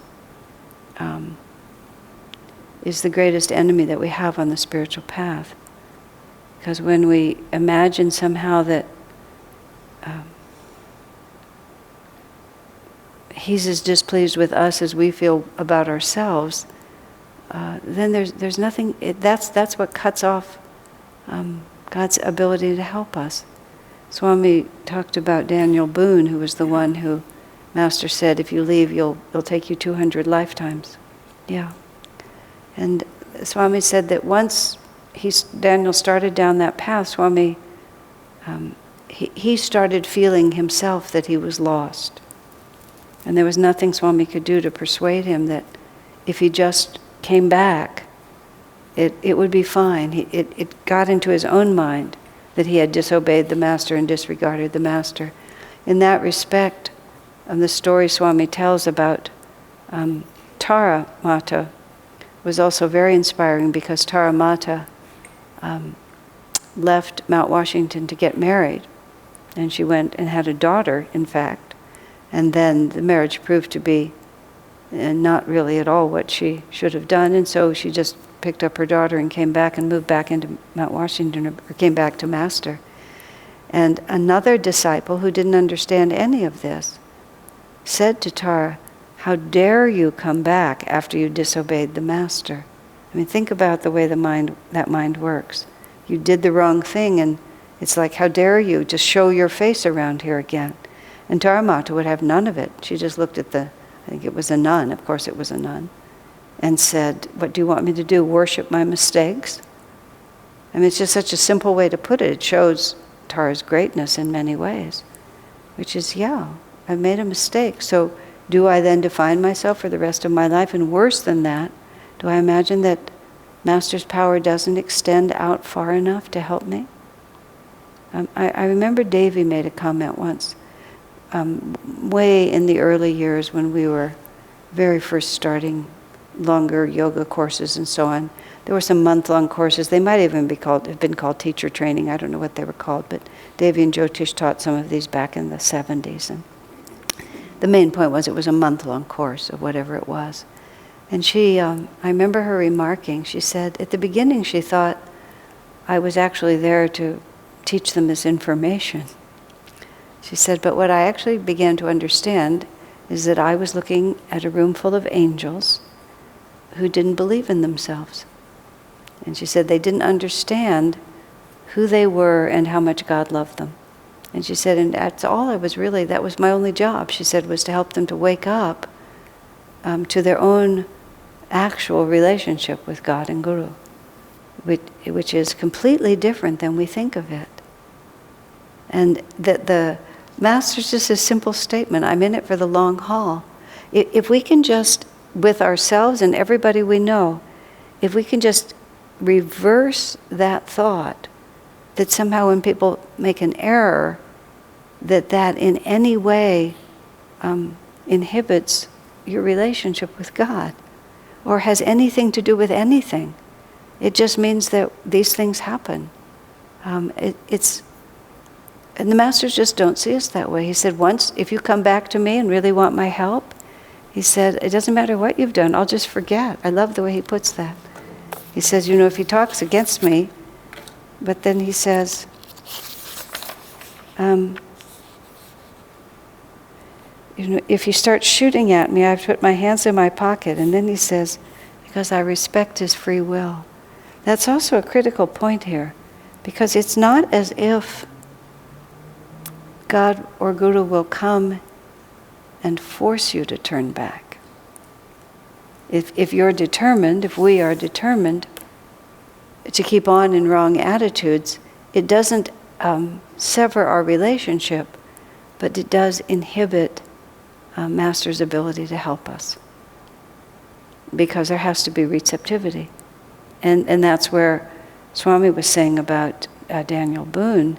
is the greatest enemy that we have on the spiritual path. Because when we imagine somehow that he's as displeased with us as we feel about ourselves, then there's nothing. That's what cuts off God's ability to help us. Swami talked about Daniel Boone, who was the one who Master said, if you leave, it'll take you 200 lifetimes. Yeah. And Swami said that once Daniel started down that path, Swami, he started feeling himself that he was lost. And there was nothing Swami could do to persuade him that if he just came back, it would be fine. It got into his own mind that he had disobeyed the Master and disregarded the Master. In that respect, the story Swami tells about Tara Mata was also very inspiring, because Tara Mata left Mount Washington to get married. And she went and had a daughter, in fact. And then the marriage proved to be not really at all what she should have done. And so she just picked up her daughter and came back and moved back into Mount Washington, or came back to Master. And another disciple who didn't understand any of this said to Tara, "How dare you come back after you disobeyed the Master?" I mean, think about the way that mind works. You did the wrong thing, and it's like, how dare you just show your face around here again? And Tara Mata would have none of it. She just looked at I think it was a nun, of course it was a nun, and said, "What do you want me to do, worship my mistakes?" I mean, it's just such a simple way to put it. It shows Tara's greatness in many ways, which is, yeah, I've made a mistake. So do I then define myself for the rest of my life? And worse than that, do I imagine that Master's power doesn't extend out far enough to help me? I remember Devi made a comment once, way in the early years when we were very first starting longer yoga courses and so on. There were some month-long courses. They might even have been called teacher training. I don't know what they were called, but Devi and Jyotish taught some of these back in the 70s. And the main point was it was a month-long course of whatever it was. And she, I remember her remarking, she said, at the beginning she thought I was actually there to teach them this information. She said, but what I actually began to understand is that I was looking at a room full of angels who didn't believe in themselves. And she said they didn't understand who they were and how much God loved them. And she said, and that's all I was really, that was my only job, she said, was to help them to wake up to their own actual relationship with God and Guru, which is completely different than we think of it. And that the Master's just a simple statement, I'm in it for the long haul. If we can just, with ourselves and everybody we know, if we can just reverse that thought, that somehow when people make an error, that in any way inhibits your relationship with God, or has anything to do with anything. It just means that these things happen. And the Masters just don't see us that way. He said, once, if you come back to me and really want my help, he said, it doesn't matter what you've done, I'll just forget. I love the way he puts that. He says, if he talks against me, but then he says, if he starts shooting at me, I have to put my hands in my pocket. And then he says, because I respect his free will. That's also a critical point here, because it's not as if God or Guru will come and force you to turn back. If you're determined, if we are determined to keep on in wrong attitudes, it doesn't sever our relationship, but it does inhibit Master's ability to help us. Because there has to be receptivity. And that's where Swami was saying about Daniel Boone,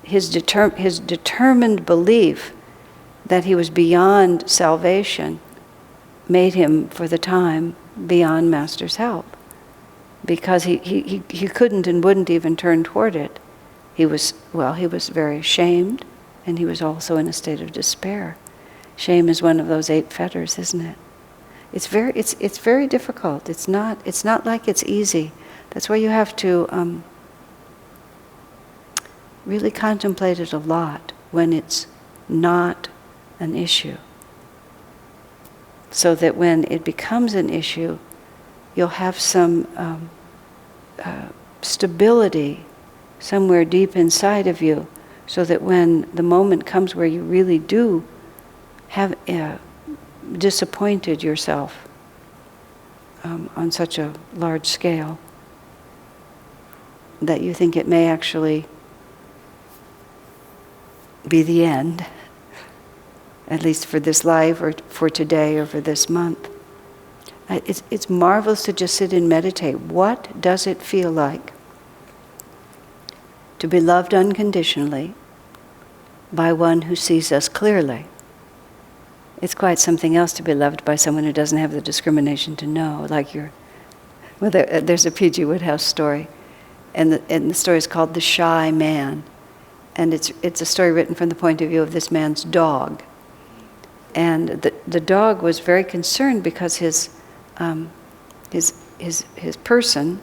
his determined belief that he was beyond salvation made him, for the time, beyond Master's help. Because he couldn't and wouldn't even turn toward it. He was very ashamed, and he was also in a state of despair. Shame is one of those 8 fetters, isn't it? It's very difficult. It's not like it's easy. That's why you have to really contemplate it a lot when it's not an issue. so that when it becomes an issue, you'll have some stability somewhere deep inside of you, so that when the moment comes where you really do have disappointed yourself on such a large scale, that you think it may actually be the end, at least for this life or for today or for this month. It's marvelous to just sit and meditate. What does it feel like to be loved unconditionally by one who sees us clearly? It's quite something else to be loved by someone who doesn't have the discrimination to know. Like there's a P.G. Woodhouse story, and the story is called The Shy Man. And it's a story written from the point of view of this man's dog. And the dog was very concerned because his person,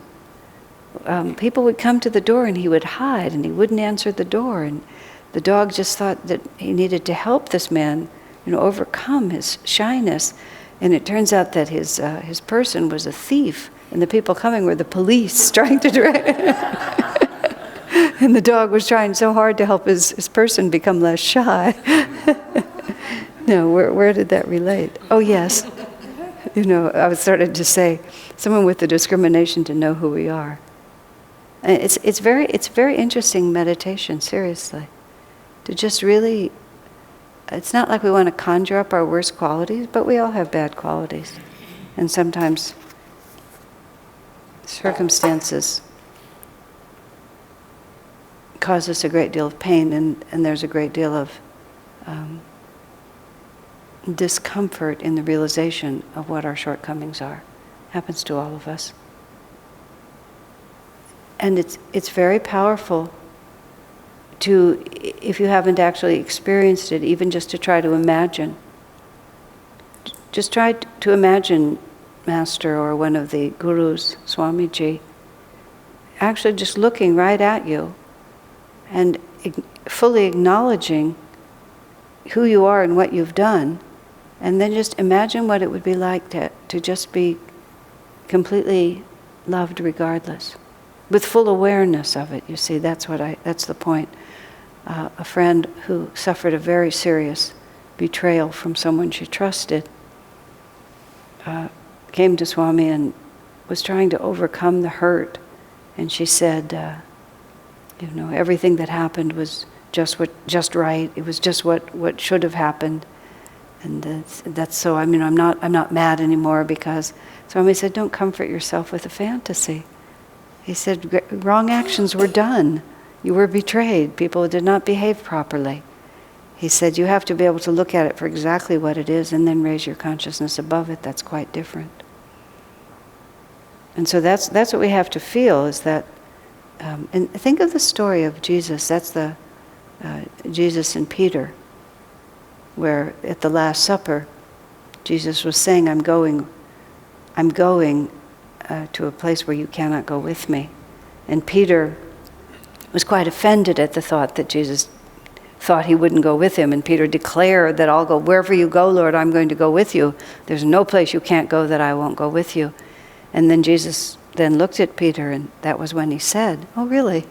people would come to the door and he would hide and he wouldn't answer the door. And the dog just thought that he needed to help this man, overcome his shyness. And it turns out that his person was a thief, and the people coming were the police trying to direct. And the dog was trying so hard to help his person become less shy. No, where did that relate? Oh, yes. I was started to say, someone with the discrimination to know who we are. And it's very interesting meditation, seriously. To just really, it's not like we want to conjure up our worst qualities, but we all have bad qualities. And sometimes circumstances cause us a great deal of pain, and there's a great deal of discomfort in the realization of what our shortcomings are. Happens to all of us. And it's very powerful to, if you haven't actually experienced it, even just to try to imagine. Just try to imagine Master or one of the gurus, Swamiji, actually just looking right at you and fully acknowledging who you are and what you've done, and then just imagine what it would be like to just be completely loved regardless, with full awareness of it. You see, that's the point. A friend who suffered a very serious betrayal from someone she trusted came to Swami and was trying to overcome the hurt, and she said, everything that happened was just right. It was just what should have happened, and that's so. I'm not mad anymore because. Swami said, don't comfort yourself with a fantasy. He said, wrong actions were done. You were betrayed. People did not behave properly. He said, you have to be able to look at it for exactly what it is and then raise your consciousness above it. That's quite different. And so that's what we have to feel, is that. And think of the story of Jesus. That's the Jesus and Peter, where at the Last Supper, Jesus was saying, I'm going to a place where you cannot go with me. And Peter was quite offended at the thought that Jesus thought he wouldn't go with him. And Peter declared that I'll go wherever you go, Lord, I'm going to go with you. There's no place you can't go that I won't go with you. And then Jesus then looked at Peter, and that was when he said, oh, really?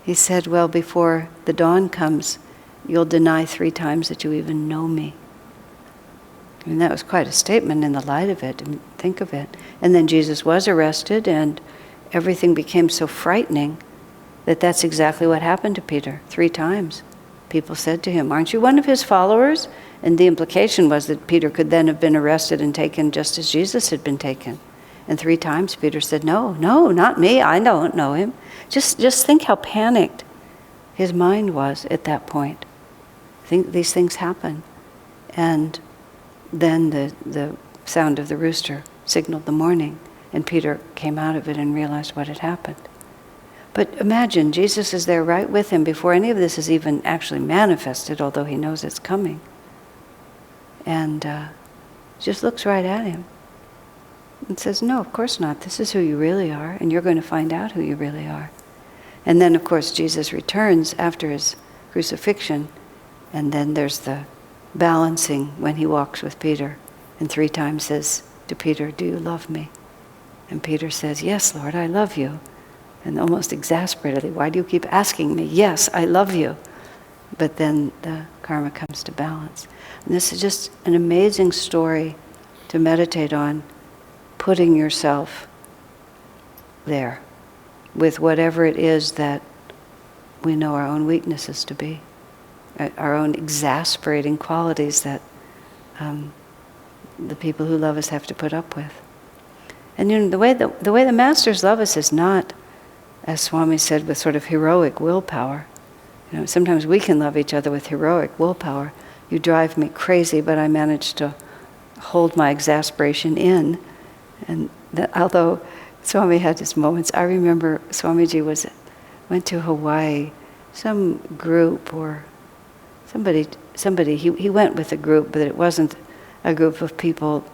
He said, well, before the dawn comes, you'll deny 3 times that you even know me. I mean, that was quite a statement in the light of it, and think of it. And then Jesus was arrested, and everything became so frightening that that's exactly what happened to Peter. 3 times. People said to him, aren't you one of his followers? And the implication was that Peter could then have been arrested and taken just as Jesus had been taken. And 3 times Peter said, no, not me, I don't know him. Just think how panicked his mind was at that point. I think these things happen. And then the sound of the rooster signaled the morning, and Peter came out of it and realized what had happened. But imagine, Jesus is there right with him before any of this is even actually manifested, although he knows it's coming. And just looks right at him and says, no, of course not. This is who you really are, and you're going to find out who you really are. And then, of course, Jesus returns after his crucifixion, and then there's the balancing when he walks with Peter and 3 times says to Peter, "Do you love me?" And Peter says, "Yes, Lord, I love you." And almost exasperatedly, "Why do you keep asking me?" "Yes, I love you." But then the karma comes to balance. And this is just an amazing story to meditate on, putting yourself there with whatever it is that we know our own weaknesses to be, our own exasperating qualities that the people who love us have to put up with. And the way the masters love us is not, as Swami said, with sort of heroic willpower. Sometimes we can love each other with heroic willpower. You drive me crazy, but I manage to hold my exasperation in. And that, although Swami had his moments, I remember Swamiji went to Hawaii, some group or somebody. He went with a group, but it wasn't a group of people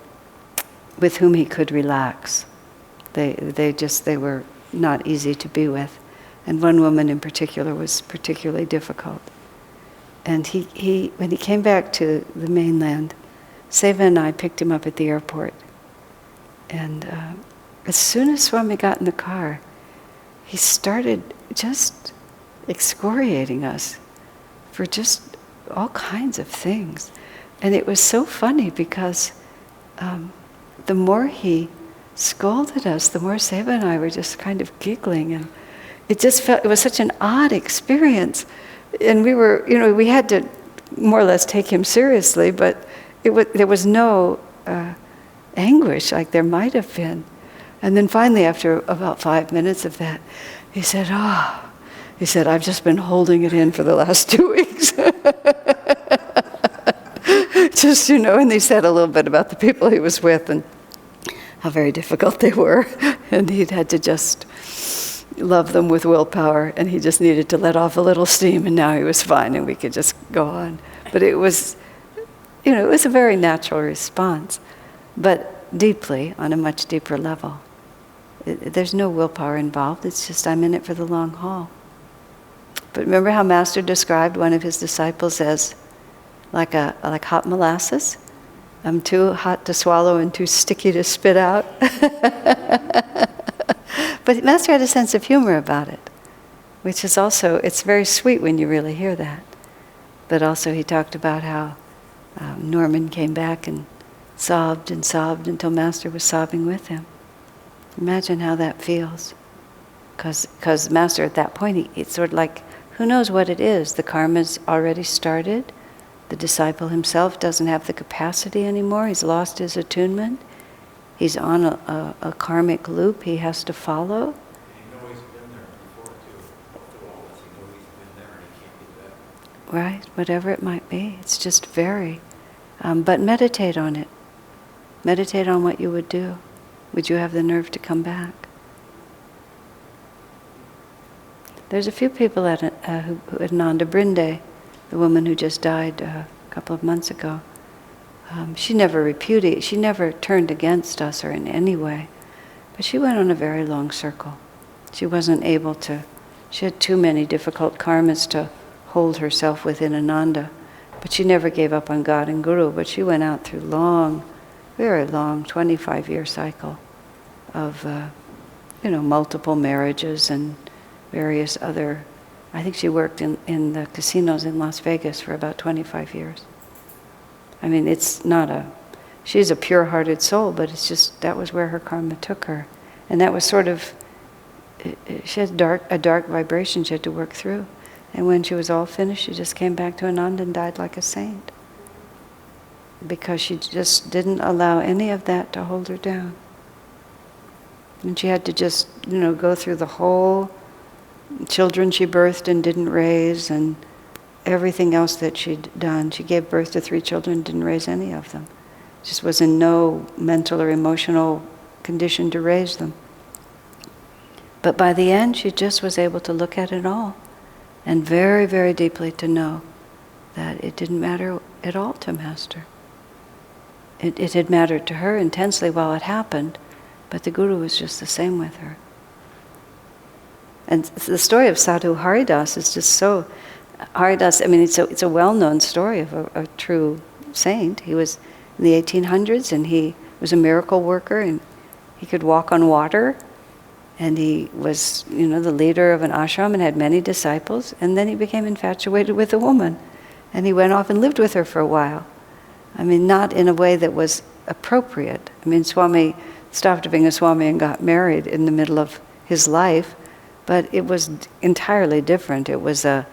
with whom he could relax. They were not easy to be with. And one woman in particular was particularly difficult. And when he came back to the mainland, Seva and I picked him up at the airport. And as soon as Swami got in the car, he started just excoriating us for just all kinds of things. And it was so funny because the more he scolded us, the more Seva and I were just kind of giggling, and it was such an odd experience. And we had to more or less take him seriously, but there was no anguish like there might have been. And then finally, after about 5 minutes of that, he said, "I've just been holding it in for the last 2 weeks." Just, and he said a little bit about the people he was with and how very difficult they were. And he'd had to just love them with willpower, and he just needed to let off a little steam, and now he was fine and we could just go on. But it was a very natural response, but deeply, on a much deeper level. There's no willpower involved, it's just I'm in it for the long haul. But remember how Master described one of his disciples as like hot molasses? I'm too hot to swallow and too sticky to spit out. But Master had a sense of humor about it, which is also, it's very sweet when you really hear that. But also he talked about how Norman came back and sobbed until Master was sobbing with him. Imagine how that feels. Because Master at that point, it's sort of like, who knows what it is? The karma's already started. The disciple himself doesn't have the capacity anymore. He's lost his attunement. He's on a karmic loop he has to follow. And you know he's been there before too. After all this, you know he's been there and he can't get back. Right, whatever it might be. It's just very. But meditate on it. Meditate on what you would do. Would you have the nerve to come back? There's a few people at Ananda Brinde, the woman who just died a couple of months ago. She never turned against us or in any way, but she went on a very long circle. She wasn't able to, she had too many difficult karmas to hold herself within Ananda, but she never gave up on God and Guru, but she went out through long, very long, 25-year cycle of, multiple marriages and various other, I think she worked in the casinos in Las Vegas for about 25 years. I mean, she's a pure-hearted soul, but it's just, that was where her karma took her. And that was sort of, she had a dark vibration she had to work through. And when she was all finished, she just came back to Ananda and died like a saint. Because she just didn't allow any of that to hold her down. And she had to just, go through the whole children she birthed and didn't raise, and everything else that she'd done. She gave birth to 3 children, didn't raise any of them. Just was in no mental or emotional condition to raise them. But by the end, she just was able to look at it all, and very, very deeply to know that it didn't matter at all to Master. It had mattered to her intensely while it happened, but the Guru was just the same with her. And the story of Sadhu Haridas is just so... Haridas, I mean, it's a well-known story of a true saint. He was in the 1800s, and he was a miracle worker, and he could walk on water, and he was, the leader of an ashram and had many disciples, and then he became infatuated with a woman, and he went off and lived with her for a while. I mean, not in a way that was appropriate. I mean, Swami stopped being a Swami and got married in the middle of his life, but it was entirely different. It was a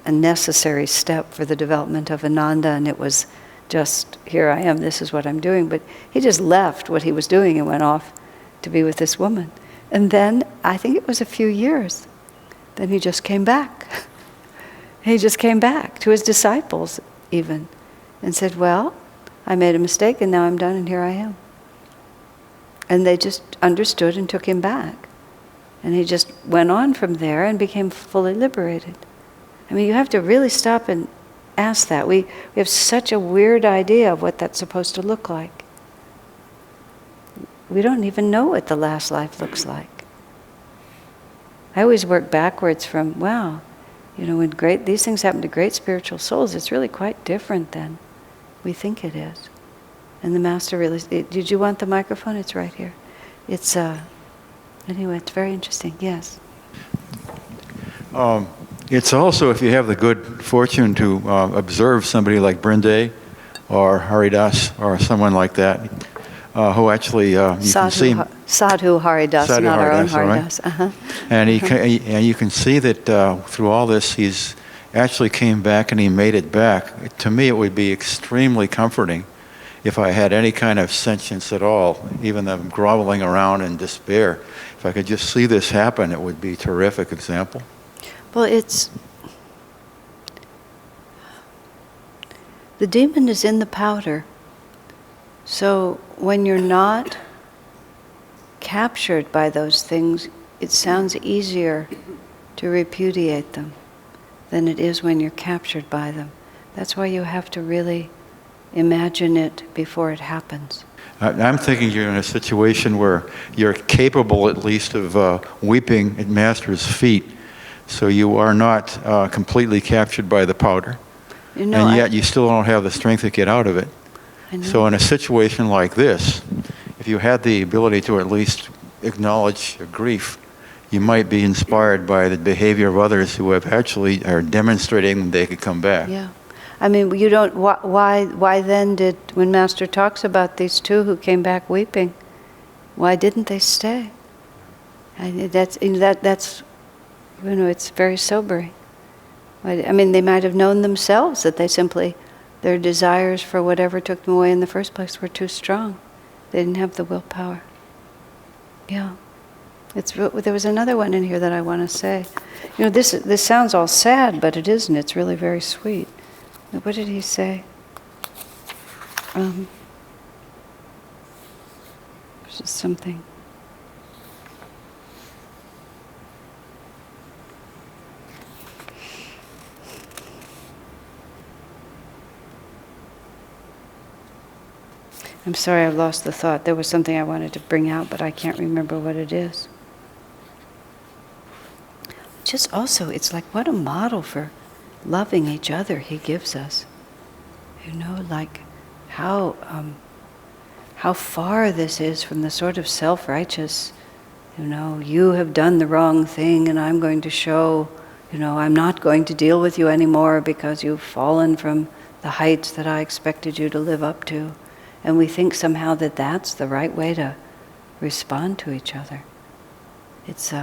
necessary step for the development of Ananda, and it was just, here I am, this is what I'm doing. But he just left what he was doing and went off to be with this woman. And then, I think it was a few years, then he just came back. He just came back to his disciples even, and said, well, I made a mistake and now I'm done and here I am. And they just understood and took him back. And he just went on from there and became fully liberated. I mean, you have to really stop and ask that. We have such a weird idea of what that's supposed to look like. We don't even know what the last life looks like. I always work backwards from, wow, when these things happen to great spiritual souls, it's really quite different than we think it is. And the Master really, did you want the microphone? It's right here. It's, anyway, it's very interesting, yes. It's also, if you have the good fortune to observe somebody like Brinde or Haridas or someone like that, who actually you can see Sadhu Haridas, Sadhu not our own Haridas, Haridas. Uh-huh. and you can see that through all this, he's actually came back and he made it back. To me, it would be extremely comforting if I had any kind of sentience at all, even though I'm groveling around in despair. If I could just see this happen, it would be a terrific example. Well, the demon is in the powder. So when you're not captured by those things, it sounds easier to repudiate them than it is when you're captured by them. That's why you have to really imagine it before it happens. I'm thinking you're in a situation where you're capable at least of weeping at Master's feet, so you are not completely captured by the powder, and yet you still don't have the strength to get out of it. So in a situation like this, if you had the ability to at least acknowledge your grief, you might be inspired by the behavior of others who have actually are demonstrating they could come back. Yeah. I mean, you don't. Why then did, when Master talks about these two who came back weeping, why didn't they stay? And that's it's very sobering. I mean, they might have known themselves that their desires for whatever took them away in the first place were too strong. They didn't have the willpower. Yeah. There was another one in here that I want to say. This sounds all sad, but it isn't. It's really very sweet. What did he say? Just something. I'm sorry, I lost the thought. There was something I wanted to bring out, but I can't remember what it is. Just also, it's like what a model for loving each other he gives us. Like how far this is from the sort of self-righteous, you have done the wrong thing and I'm going to show, I'm not going to deal with you anymore because you've fallen from the heights that I expected you to live up to. And we think somehow that that's the right way to respond to each other. It's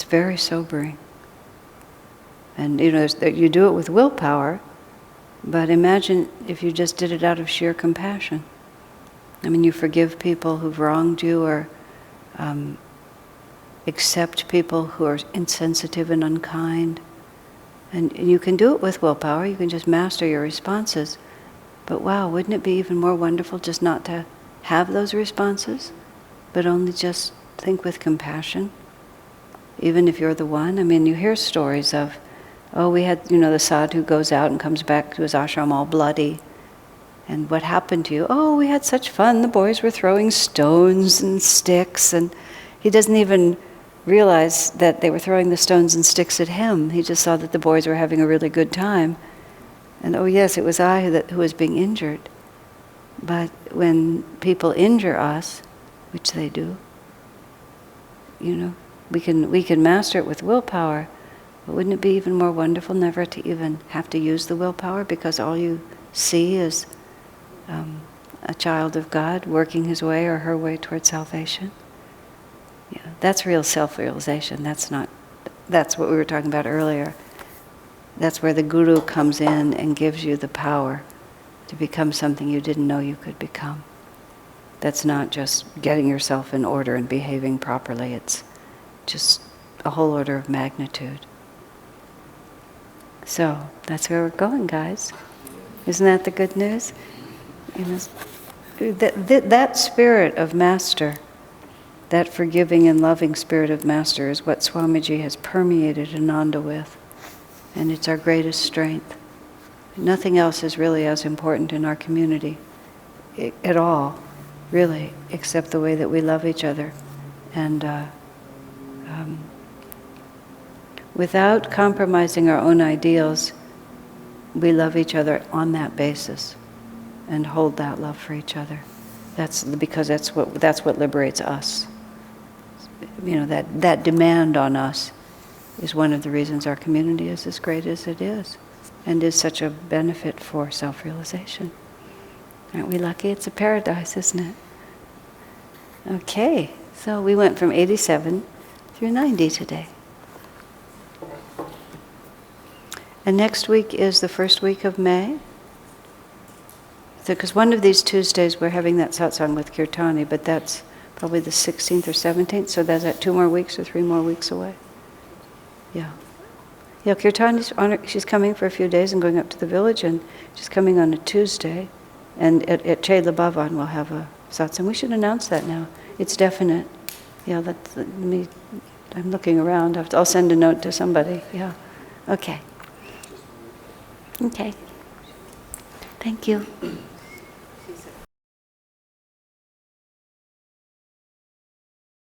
very sobering. And you do it with willpower, but imagine if you just did it out of sheer compassion. I mean, you forgive people who've wronged you, or accept people who are insensitive and unkind. And you can do it with willpower, you can just master your responses. But wow, wouldn't it be even more wonderful just not to have those responses, but only just think with compassion, even if you're the one? I mean, you hear stories of, we had, the sadhu goes out and comes back to his ashram all bloody. And what happened to you? Oh, we had such fun. The boys were throwing stones and sticks, and he doesn't even realize that they were throwing the stones and sticks at him. He just saw that the boys were having a really good time. And oh yes, it was I who was being injured. But when people injure us, which they do, we can master it with willpower, but wouldn't it be even more wonderful never to even have to use the willpower, because all you see is a child of God working his way or her way towards salvation? Yeah, that's real self-realization. That's what we were talking about earlier. That's where the guru comes in and gives you the power to become something you didn't know you could become. That's not just getting yourself in order and behaving properly. It's just a whole order of magnitude. So that's where we're going, guys. Isn't that the good news? That spirit of Master, that forgiving and loving spirit of Master, is what Swamiji has permeated Ananda with. And it's our greatest strength. Nothing else is really as important in our community at all, really, except the way that we love each other. And without compromising our own ideals, we love each other on that basis and hold that love for each other. That's because that's what liberates us. That demand on us is one of the reasons our community is as great as it is, and is such a benefit for self-realization. Aren't we lucky? It's a paradise, isn't it? Okay, so we went from 87 through 90 today. And next week is the first week of May. Because one of these Tuesdays we're having that satsang with Kirtani, but that's probably the 16th or 17th, so that's at 2 more weeks or 3 more weeks away. Yeah. Yeah, Kirtani's she's coming for a few days and going up to the village, and she's coming on a Tuesday, and at Chela Bhavan we'll have a satsang. We should announce that now. It's definite. Yeah, I'm looking around. I'll send a note to somebody. Yeah. Okay. Okay. Thank you.